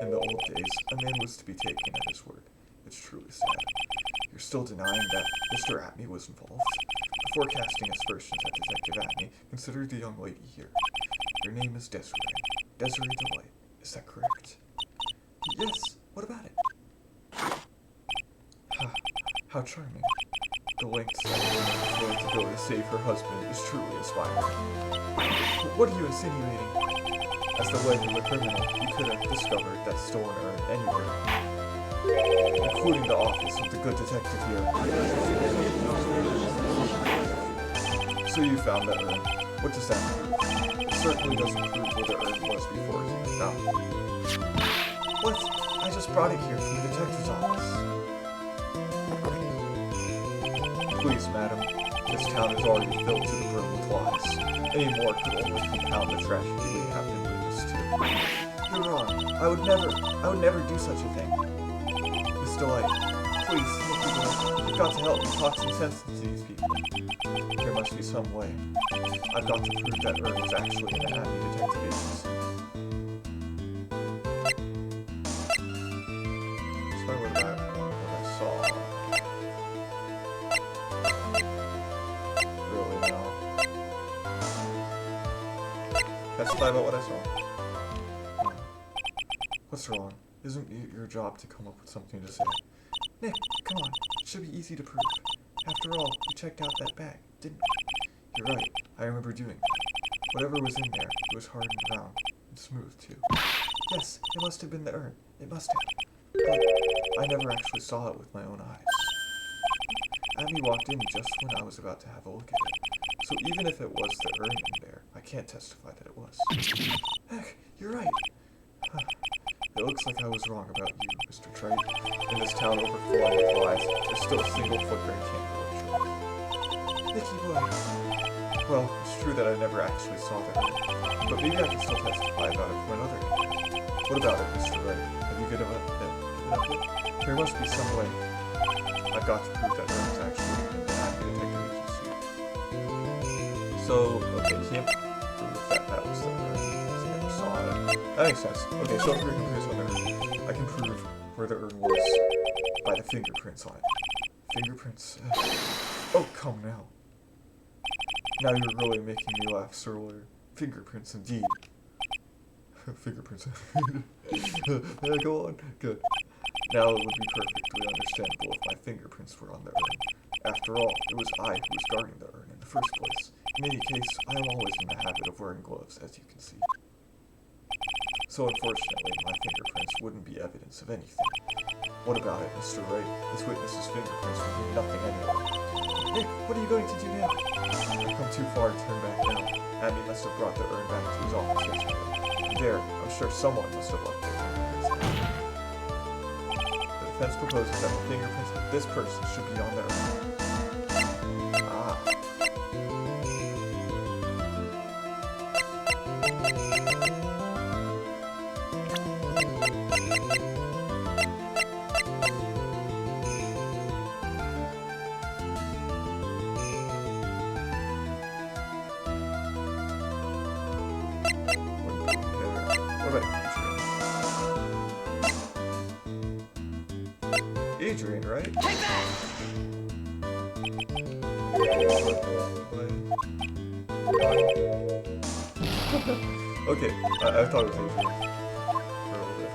In the old days, a man was to be taken at his word. It's truly sad. You're still denying that Mr. Atmey was involved? Before casting aspersions at Detective Atmey, consider the young lady here. Your name is Desiree. Desiree Delight. Is that correct? Yes. What about it? How charming. The lengths that a woman is willing to go to save her husband is truly inspiring. What are you insinuating? As the leg of a criminal, you could have discovered that stolen urn anywhere, including the office of the good detective here. So you found that urn. What does that prove? It certainly doesn't prove where the urn was before it was found. What? I just brought it here from the detective's office. Please, madam. This town is already filled to the brim with lies. Any more could only compound the tragedy we have been witness to. You're wrong. I would never do such a thing. Mr. Light, please, look at me. You've got to help me talk some sense into these people. There must be some way. I've got to prove that urn was actually in the Atmey detective agency. So what I saw. Really, no. Testify about what I saw. What's wrong? Isn't it your job to come up with something to say? Nick, come on. It should be easy to prove. After all, we checked out that bag, didn't we? You're right. I remember doing that. Whatever was in there, it was hard and round. And smooth, too. Yes, it must have been the urn. It must have. But I never actually saw it with my own eyes. Atmey walked in just when I was about to have a look at it. So even if it was the urn in there, I can't testify that it was. Heck, you're right. It looks like I was wrong about you, Mr. Trite. In this town overflowing with lies, there's still a single footprint can't go true. Nicky boy. Well, it's true that I never actually saw the urn, but maybe I can still testify about it from another angle. What about it, Mr. Wright? Have you given up yet? There must be some way. I've got to prove that urn is actually in the Atmey detective agency. So, okay, can't prove that was the urn. I never saw it. That makes sense. Okay, so if we're comparing on the urn, I can prove where the urn was by the fingerprints on it. Fingerprints? Oh, come now. Now you're really making me laugh, Sirler. Fingerprints, indeed. Fingerprints. Go on. Good. Now it would be perfectly understandable if my fingerprints were on the urn. After all, it was I who was guarding the urn in the first place. In any case, I am always in the habit of wearing gloves, as you can see. So unfortunately, my fingerprints wouldn't be evidence of anything. What about it, Mr. Wright? This witness's fingerprints would mean nothing anyway. Nick, what are you going to do now? I've come too far to turn back now. Atmey must have brought the urn back to his office yesterday. And there, I'm sure someone must have left their fingerprints there. The defense proposes that the fingerprints of this person should be on the urn. Ah. What about Adrian, right? Take that! Okay, I thought it was Adrian for a little bit.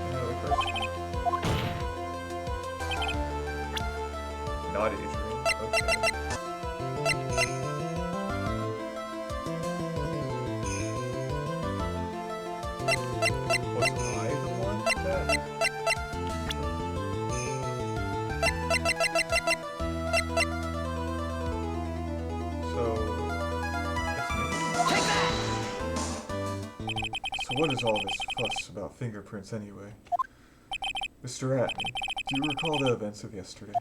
Another person. Not Adrian. Okay. Was I the one that... So... It's me. Take that! So what is all this fuss about fingerprints anyway? Mr. Atmey, do you recall the events of yesterday?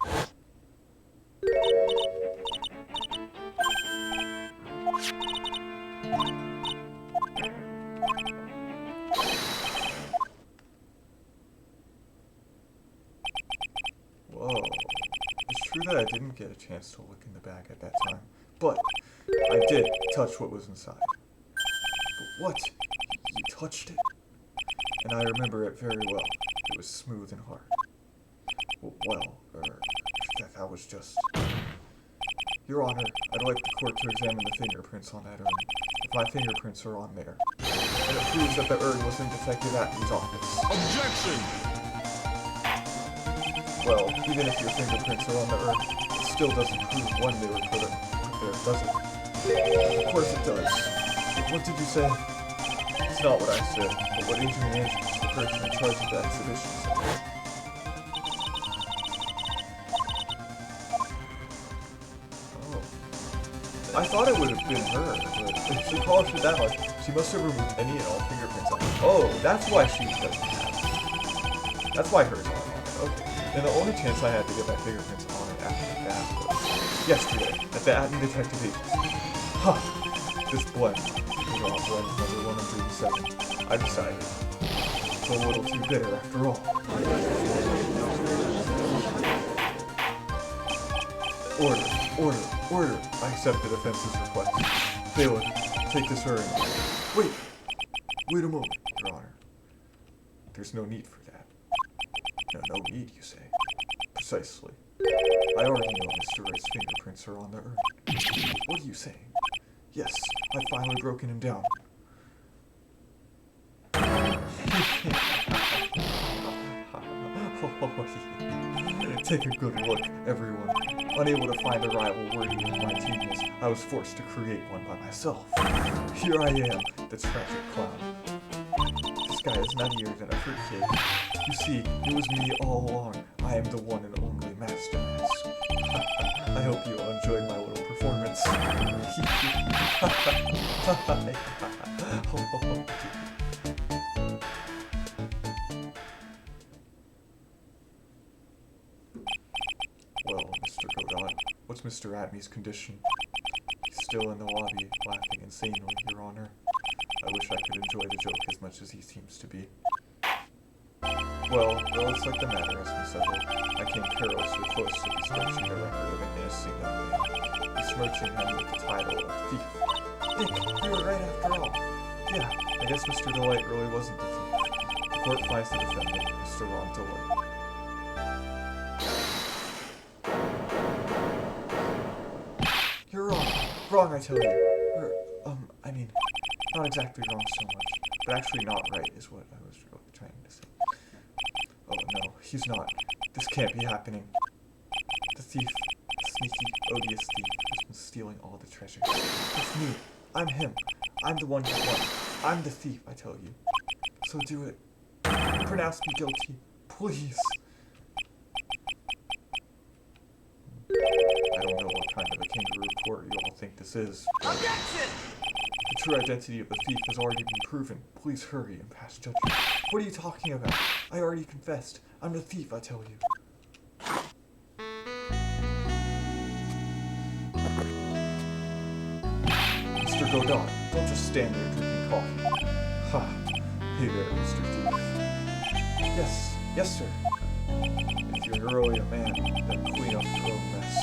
Whoa. It's true that I didn't get a chance to look in the bag at that time, but I did touch what was inside. But what? You touched it? And I remember it very well. It was smooth and hard. That was just... Your Honor, I'd like the court to examine the fingerprints on that urn. If my fingerprints are on there, and it proves that the urn was in Detective Atmey's office. Objection! Well, even if your fingerprints are on the Earth, it still doesn't prove when they were put there, does it? Of course it does. What did you say? It's not what I said, but what Adrian Andrews, the person in charge of the exhibition, said. Oh. I thought it would have been her, but if she polished it that much, she must have removed any and all fingerprints on it. Oh, that's why she doesn't have it. That's why hers aren't on it. Okay. And the only chance I had to get my fingerprints on it after that was yesterday at the Atmey Detective Agency. Ha! This blend. Blend number 107. I decided. It's a little too bitter after all. Order. I accept the defense's request. Bailiff, take this hurry. Wait a moment, Your Honor. There's no need for that. No need, you say? Precisely. I already know Mr. Wright's fingerprints are on the Earth. What are you saying? Yes, I've finally broken him down. Take a good look, everyone. Unable to find a rival worthy of my genius, I was forced to create one by myself. Here I am, the tragic clown. This guy is nuttier than a fruitcake. You see, it was me all along. I am the one and only Master Mask. I hope you all enjoyed my little performance. Well, Mr. Godot, what's Mr. Atmey's condition? He's still in the lobby, laughing insanely, Your Honor. I wish I could enjoy the joke as much as he seems to be. Well, it's like the matter has been settled. I came perilously close to besmirching the record of an innocent young man, besmirching him with the title of thief. Dick, you were right after all. Yeah, I guess Mr. Delight really wasn't the thief. The court finds the defendant, Mr. Ron Delight. You're wrong. Wrong, I tell you. I mean, not exactly wrong so much, but actually not right is what I was really trying to say. Oh no, he's not. This can't be happening. The thief, the sneaky, odious thief, has been stealing all the treasure. It's me. I'm him. I'm the one you want. I'm the thief, I tell you. So do it. Pronounce me guilty. Please. I don't know what kind of a kangaroo court you all think this is. Objection! The true identity of the thief has already been proven. Please hurry and pass judgment. What are you talking about? I already confessed. I'm the thief, I tell you. Mr. Godot, don't just stand there drinking coffee. Ha! Hey there, Mr. Thief. Yes, sir. If you're really a man, then clean up your own mess.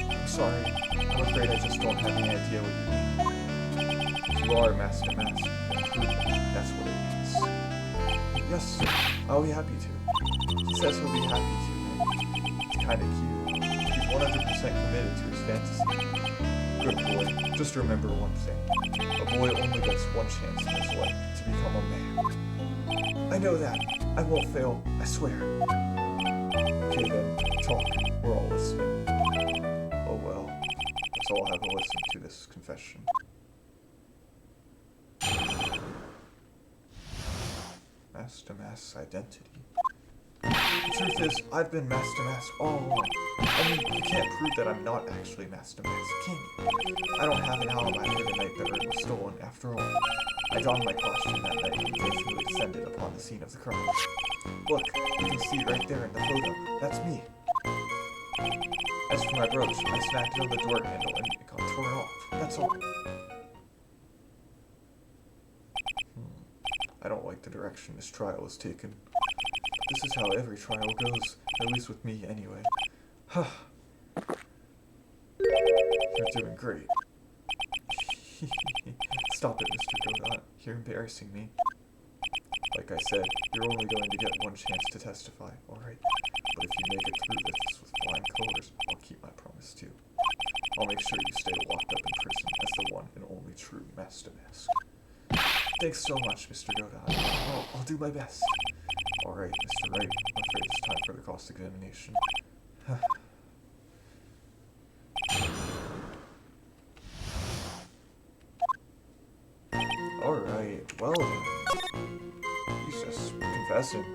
I'm sorry. I'm afraid I just don't have any idea what you mean. If you are Master Mask, then prove it. That's what it means. Yes, sir. I'll be happy to. He says he'll be happy to, right? It's kinda cute. He's 100% committed to his fantasy. Good boy. Just remember one thing. A boy only gets one chance in his life to become a man. I know that. I won't fail. I swear. Okay then, talk. We're all listening. Oh well. Let's all have a listen to this confession. Master Mask's identity. The truth is, I've been Master Mask all along. I mean, you can't prove that I'm not actually Master Mask, can you? I don't have an alibi for the night the Earth was stolen, after all. I donned my costume that night and gracefully descended upon the scene of the crime. Look, you can see right there in the photo. That's me. As for my brooch, I snagged it on the door handle and it got torn off. That's all. I don't like the direction this trial is taken. But this is how every trial goes, at least with me anyway. You're doing great. Stop it, Mr. Godot. You're embarrassing me. Like I said, you're only going to get one chance to testify, alright? But if you make it through this with flying colors, I'll keep my promise too. I'll make sure you stay locked up in prison as the one and only true Master Mask. Thanks so much, Mr. Godot. I'll do my best. Alright, Mr. Wright, I'm afraid it's time for the cost examination. Alright, well then. He's just confessing.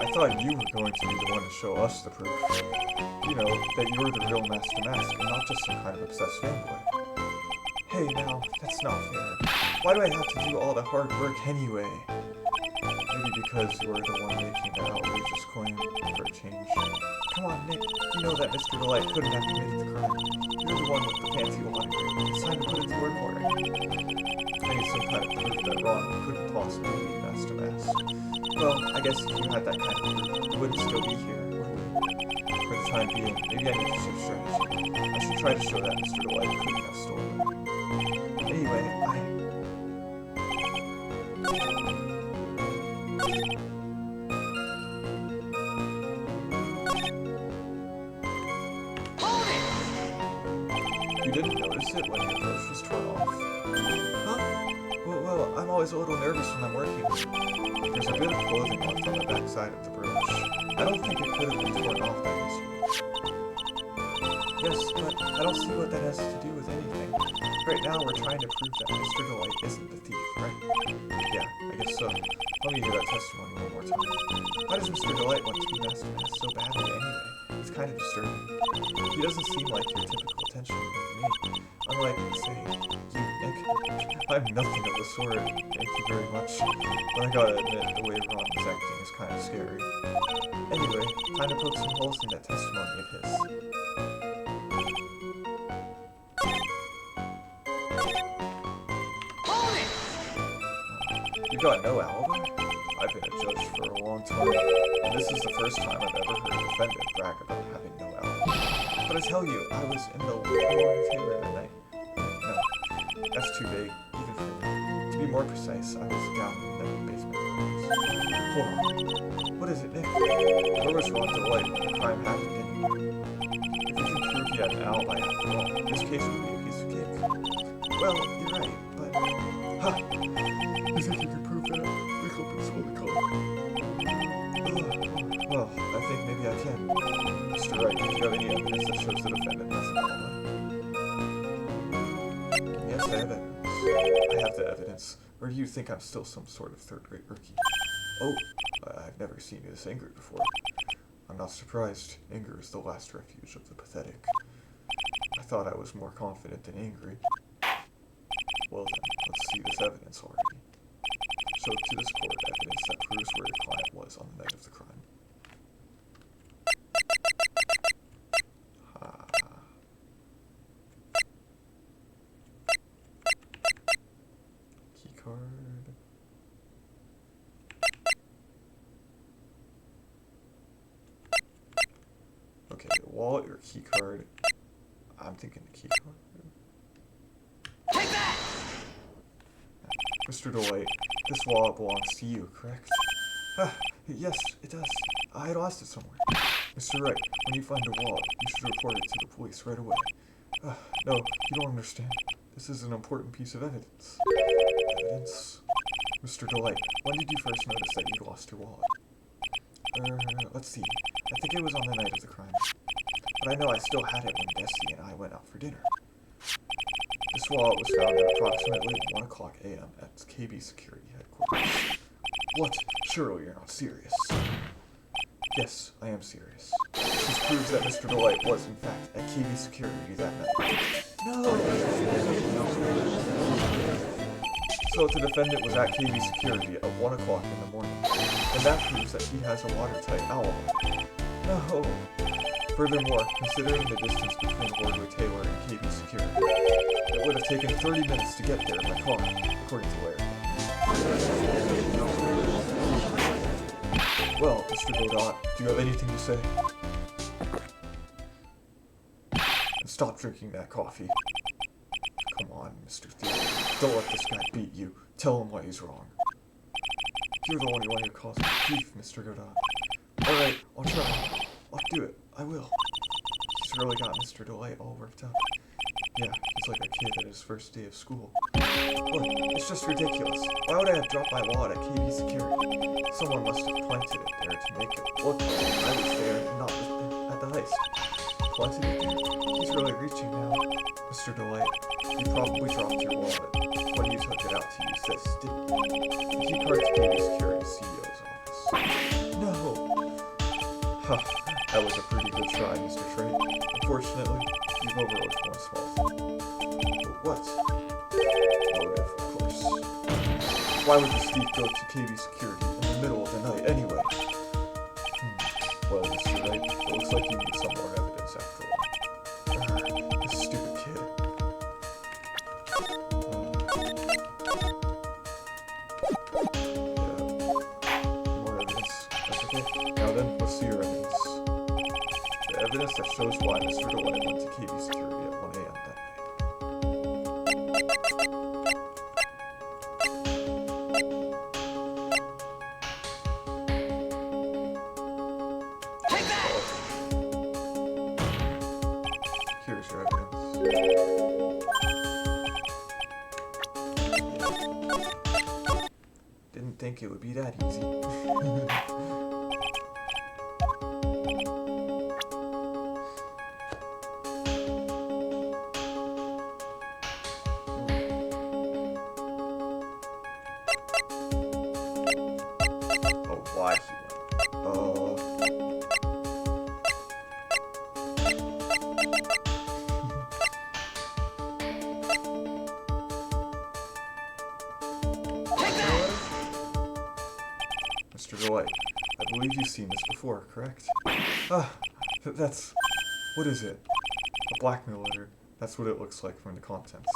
I thought you were going to be the one to show us the proof. You know, that you're the real Master Mask and not just some kind of obsessed fanboy. Hey now, that's not fair. Why do I have to do all the hard work anyway? Maybe because you're the one making the outrageous claim for a change. Come on, Nick, you know that Mr. Delight couldn't have committed the crime. You're the one with the fancy law degree. It's time to put it to work for it. I need some kind of proof that Ron couldn't possibly be Master Mask. Well, I guess if you had that kind of proof, you wouldn't still be here, would we? For the time being, maybe I need to shift strategy. I should try to show that Mr. Delight couldn't have stolen it. Anyway, You didn't notice it when your brush was torn off? Huh? Well, I'm always a little nervous when I'm working. There's a bit of clothing left on the back side of the brooch. I don't think it could have been torn off that easily. Yes, but I don't see what that has to do with anything. Right now, we're trying to prove that Mr. Delight isn't the thief, right? Yeah, I guess so. Let me hear that testimony one more time. Why does Mr. Delight want to be Master Mask so badly anyway? It's kind of disturbing. He doesn't seem like your typical attention to me. Unlike, say, you, Nick. I'm nothing of the sort, thank you very much. But I gotta admit, the way Ron was acting is kind of scary. Anyway, time to poke some holes in that testimony of his. You got no alibi? I've been a judge for a long time, and this is the first time I've ever heard a defendant brag about having no alibi. But I tell you, I was in the Taylor that night. No, that's too vague, even for me. To be more precise, I was down in the basement. Hold on. What is it, Nick? Where was Ron Delight when the crime happened anyway? If we can prove he had an alibi after all, this case would be a piece of cake. Well, you're right, but... Ha! You think you can prove that? We hope it's what we call it. Well, I think maybe I can. Mr. Wright, do you have any evidence that shows the defendant has an alibi? Yes, I have evidence. I have the evidence. Or do you think I'm still some sort of third-rate rookie? Oh, I've never seen you this angry before. I'm not surprised. Anger is the last refuge of the pathetic. I thought I was more confident than angry. Well then, let's see this evidence already. Show to this court evidence that proves where your client was on the night of the crime. Keycard. Okay, wallet or keycard. I'm thinking the keycard. Take that! Mr. Delight, this wallet belongs to you, correct? Yes, it does. I lost it somewhere. Mr. Wright, when you find a wallet, you should report it to the police right away. No, you don't understand. This is an important piece of evidence. Evidence? Mr. Delight, when did you first notice that you lost your wallet? Let's see. I think it was on the night of the crime. But I know I still had it when Desi and I went out for dinner. This wallet was found at approximately 1 o'clock a.m. at KB Security Headquarters. What? Surely you're not serious. Yes, I am serious. This proves that Mr. Delight was, in fact, at KB Security that night. No! So if the defendant was at KB Security at 1 o'clock in the morning, then that proves that he has a watertight alibi. No! Furthermore, considering the distance between Wardway Taylor and KB Security, it would have taken 30 minutes to get there by car, according to Larry. Well, Mr. Godot, do you have anything to say? And stop drinking that coffee. Come on, Mr. Thief. Don't let this guy beat you. Tell him why he's wrong. You're the only one who calls me thief, Mr. Godot. Alright, I'll try. I'll do it. I will. He's really got Mr. Delight all worked up. Yeah, he's like a kid at his first day of school. Look, it's just ridiculous. Why would I have dropped my wallet at KB Security? Someone must have planted it there to make it look like I was there and not at the heist. Planted it there? He's really reaching now. Mr. Delight, you probably dropped your wallet when you took it out to use this, didn't you? The key card to KB Security CEO's office. No! Huh, that was a pretty good try, Mr. Trey. Unfortunately, you've overlooked one small thing. But what? Motive, of course. Why would this thief go to KB Security in the middle of the night anyway? Well, Mr. Wright, it looks like you need some more evidence after all. This stupid kid. More evidence. That's okay. Now then, let's see your evidence. The evidence that shows why Mr. Delight went to KB Security at 1 a.m. that Take that! Here's your evidence. Didn't think it would be that easy. Why he went. Mr. Delight, I believe you've seen this before, correct? That's... What is it? A blackmail letter. That's what it looks like from the contents.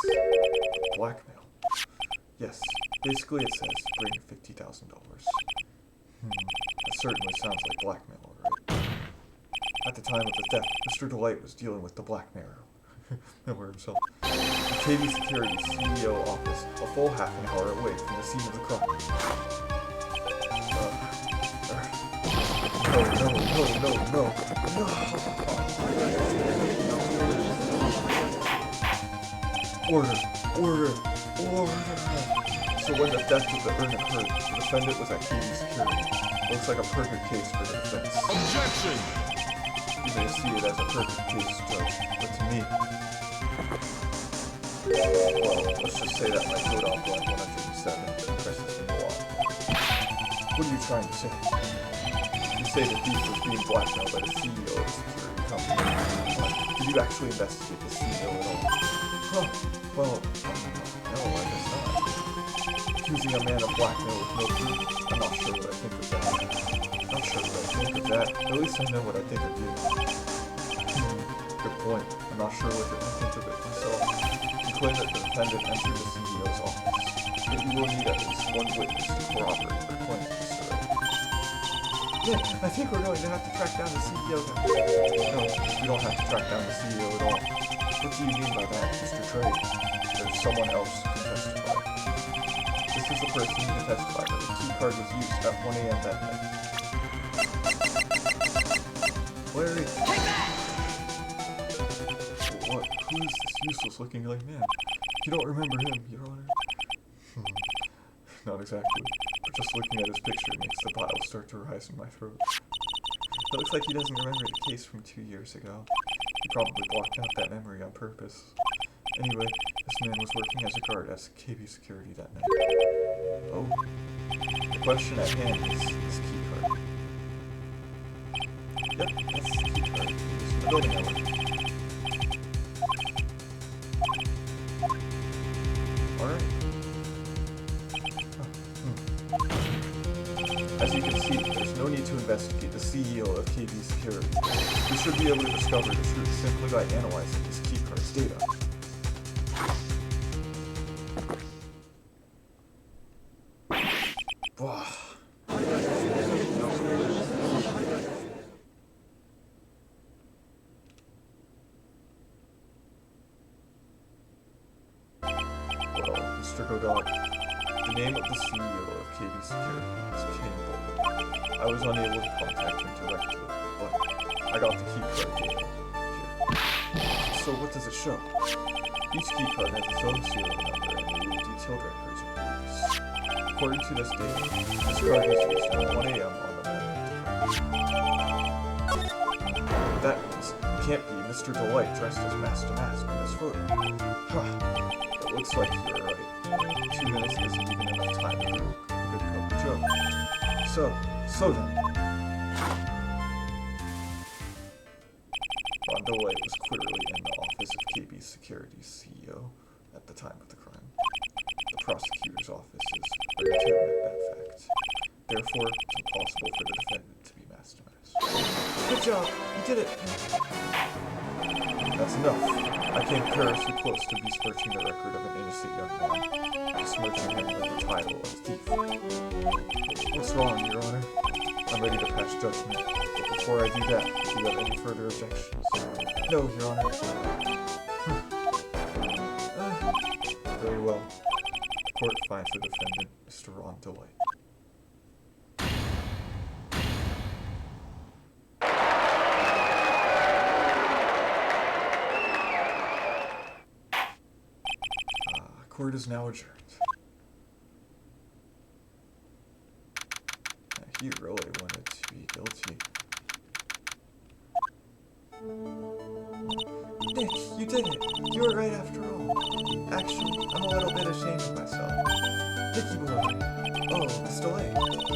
Blackmail? Yes. Basically it says, bring $50,000. That certainly sounds like blackmail, alright. At the time of the theft, Mr. Delight was dealing with the blackmailer himself. The KB Security CEO office, a full half an hour away from the scene of the crime. No. Order. So when the theft of the urn occurred, the defendant was at KB Security. Looks like a perfect case for the defense. Objection! You may see it as a perfect case, Judge, but to me... Well, let's just say that my code off line 107 impresses me a lot. What are you trying to say? You say the thief was being blackmailed by the CEO of a security company. Did you actually investigate the CEO at all? Huh. Well, no, I guess not. Accusing a man of blackmail with no proof? I'm not sure what I think of that. At least I know what I think of you. Good point. I'm not sure what I think of it myself. You claim that the defendant entered the CEO's office, but you will need at least one witness to corroborate your claim, Mr. Wright. Yeah, I think we're going to have to track down the CEO now. No, we don't have to track down the CEO at all. What do you mean by that, Mr. Trey? There's someone else who can testify. This is the person who can testify that the key card was used at 1 a.m. that night. Larry! What? Who is this useless-looking young man? You don't remember him, Your Honor? Not exactly. But just looking at his picture makes the bile start to rise in my throat. It looks like he doesn't remember the case from 2 years ago. He probably blocked out that memory on purpose. Anyway, this man was working as a guard at KB Security that night. Oh. The question at hand is this key card. Yep, that's the key card. It's the building hour. Alright. As you can see, there's no need to investigate the CEO of KB Security. We should be able to discover the truth simply by analyzing this key card's data. Wow. Mr. Godot, the name of the CEO of KB Security is King Bull. I was unable to contact him directly, but I got the key card data here. So what does it show? Each key card has its own serial number and the detailed records of the release. According to this data, this card was used at 1 a.m. on the morning of the crime. That means it can't be Mr. Delight dressed as Master Mask in this photo. Huh. It looks like you're right. 2 minutes isn't even enough time to do a good cup of joke. So then. Ron Delight was clearly in the office of KB Security's CEO at the time of the crime. The prosecutor's office is ready to admit that fact. Therefore, it's impossible for the defendant to be Master Mask. Good job! You did it! That's enough. I came perilously close to besmirching the record of an innocent young man, besmirching him with the title of thief. What's wrong, Your Honor? I'm ready to pass judgment, but before I do that, do you have any further objections? No, Your Honor. Very well. The court finds the defendant, Mr. Ron Delight. Court is now adjourned. He really wanted to be guilty. Nick, you did it! You were right after all. Actually, I'm a little bit ashamed of myself. Nicky boy. Oh, Miss Delay.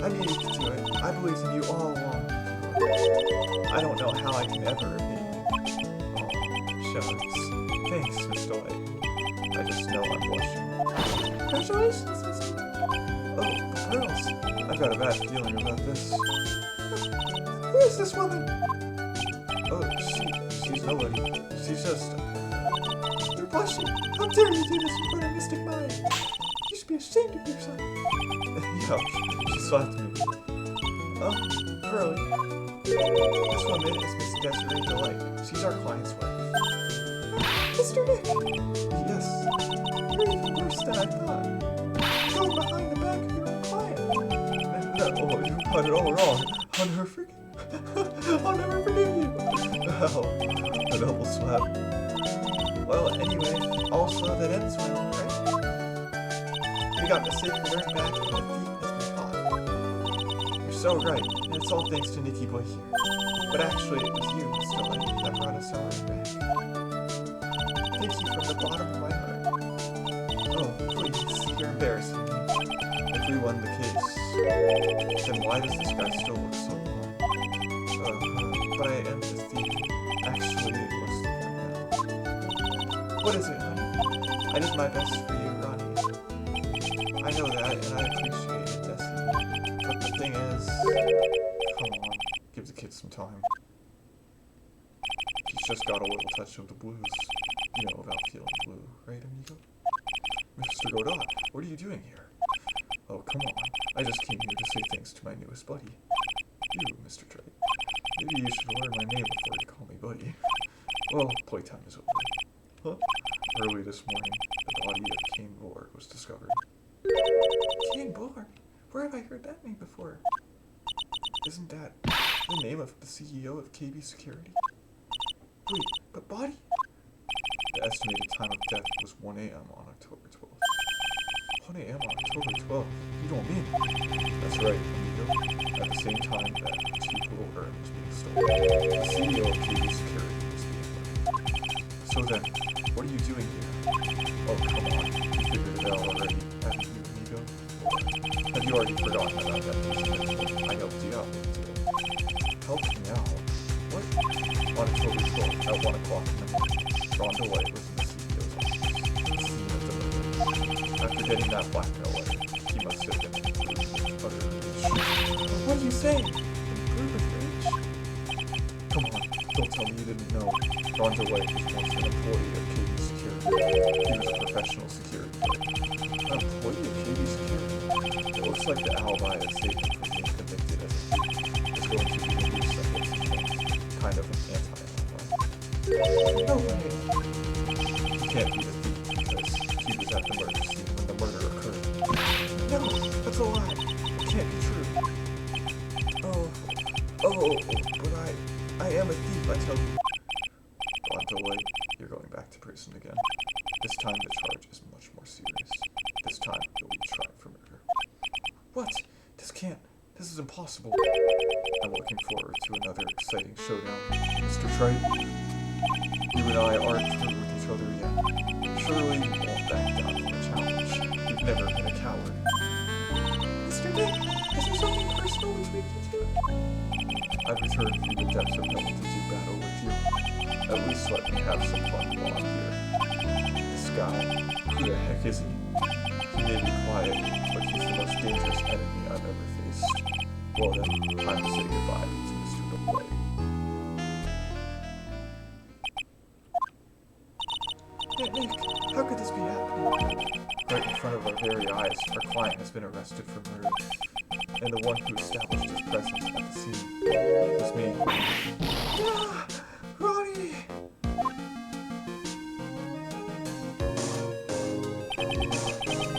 I knew you could do it. I believed in you all along. I don't know how I can ever repay you. Oh, shucks. Thanks, Miss Delay. I just know I'm blushing. Congratulations, Mr. Oh, girls. I've got a bad feeling about this. Who is this woman? Oh, she's nobody. She's just... You're blushing. How dare you do this in front of Mystic Mind? You should be ashamed of yourself. Yeah, she slapped me. Oh, Curly. This woman is Miss Desiree Delight. She's our client's wife. Mr. Nick! Yes. You're even worse than I thought. Going behind the back of your own client. No, you got it all wrong. I'll never forgive you. Well, a double slap. Well, anyway, also that ends well, right? We got the sacred urn back and the thief has been caught. You're so right, and it's all thanks to Nicky Boy here. But actually, it was you, Miss Delight, that brought us our urn back. Thank you from the bottom of my heart. Oh, please, you're embarrassing me. If we won the case, then why does this guy still look so long? But I am the thief. Actually, what's the point now? What is it, honey? I did my best for you, Ronnie. I know that, and I appreciate it, Desi. But the thing is... Come on, give the kid some time. He's just got a little touch of the blues. You know about feeling blue, right, amigo? Mr. Godot, what are you doing here? Oh, come on. I just came here to say thanks to my newest buddy. You, Mr. Trey. Maybe you should learn my name before you call me buddy. Well, playtime is over. Huh? Early this morning, the body of Kane Borg was discovered. Kane Borg? Where have I heard that name before? Isn't that the name of the CEO of KB Security? Wait, but body? The estimated time of death was 1 a.m. on October 12th. 1 a.m. on October 12th? You don't mean? That's right, amigo. At the same time that the cheap little urn was being stolen, the CEO of KB Security was being murdered. So then, what are you doing here? Oh, come on. You figured it out already, haven't you, amigo? Have you already forgotten about that incident? I helped you out with today. Helped me out? What? On October 12th, at 1 o'clock in the morning, Ron Delight was in the CEO's office, the scene of the murder. After getting that blackmail letter, he must have been in utter rage. What are you saying? In rage? Come on, don't tell me you didn't know. Ron Delight was once an employee of KB Security. He was a professional security guard. An employee of KB Security? It looks like the alibi that saved him from being convicted as a thief is going to be the new subject of things, kind of an anti-alibi. No way. He can't be the thief because he was at the murder scene when the murder This time the charge is much more serious. This time you'll be tried for murder. What? This is impossible. I'm looking forward to another exciting showdown. Mr. Wright, you and I aren't through with each other yet. Surely you won't back down from the challenge. You've never been a coward. Mr. Dick, is there something personal between you two? I've returned from the depths of hell to do battle with you. At least let me have some fun while I'm here. This guy, who the heck is he? He may be quiet, but he's the most dangerous enemy I've ever faced. Well then, time to say goodbye to Mr. Double. Nick, how could this be happening? Right in front of our very eyes, our client has been arrested for murder. And the one who established his presence at the scene was me. Ah, Ronnie!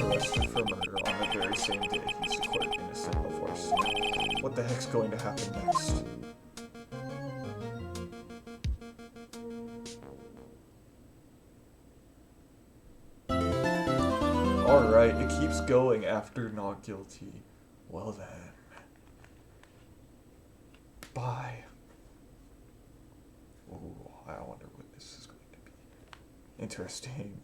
Arrested for murder on the very same day he's declared innocent of arson. What the heck's going to happen next? Alright, it keeps going after not guilty. Well then. Bye. Ooh, I wonder what this is going to be. Interesting.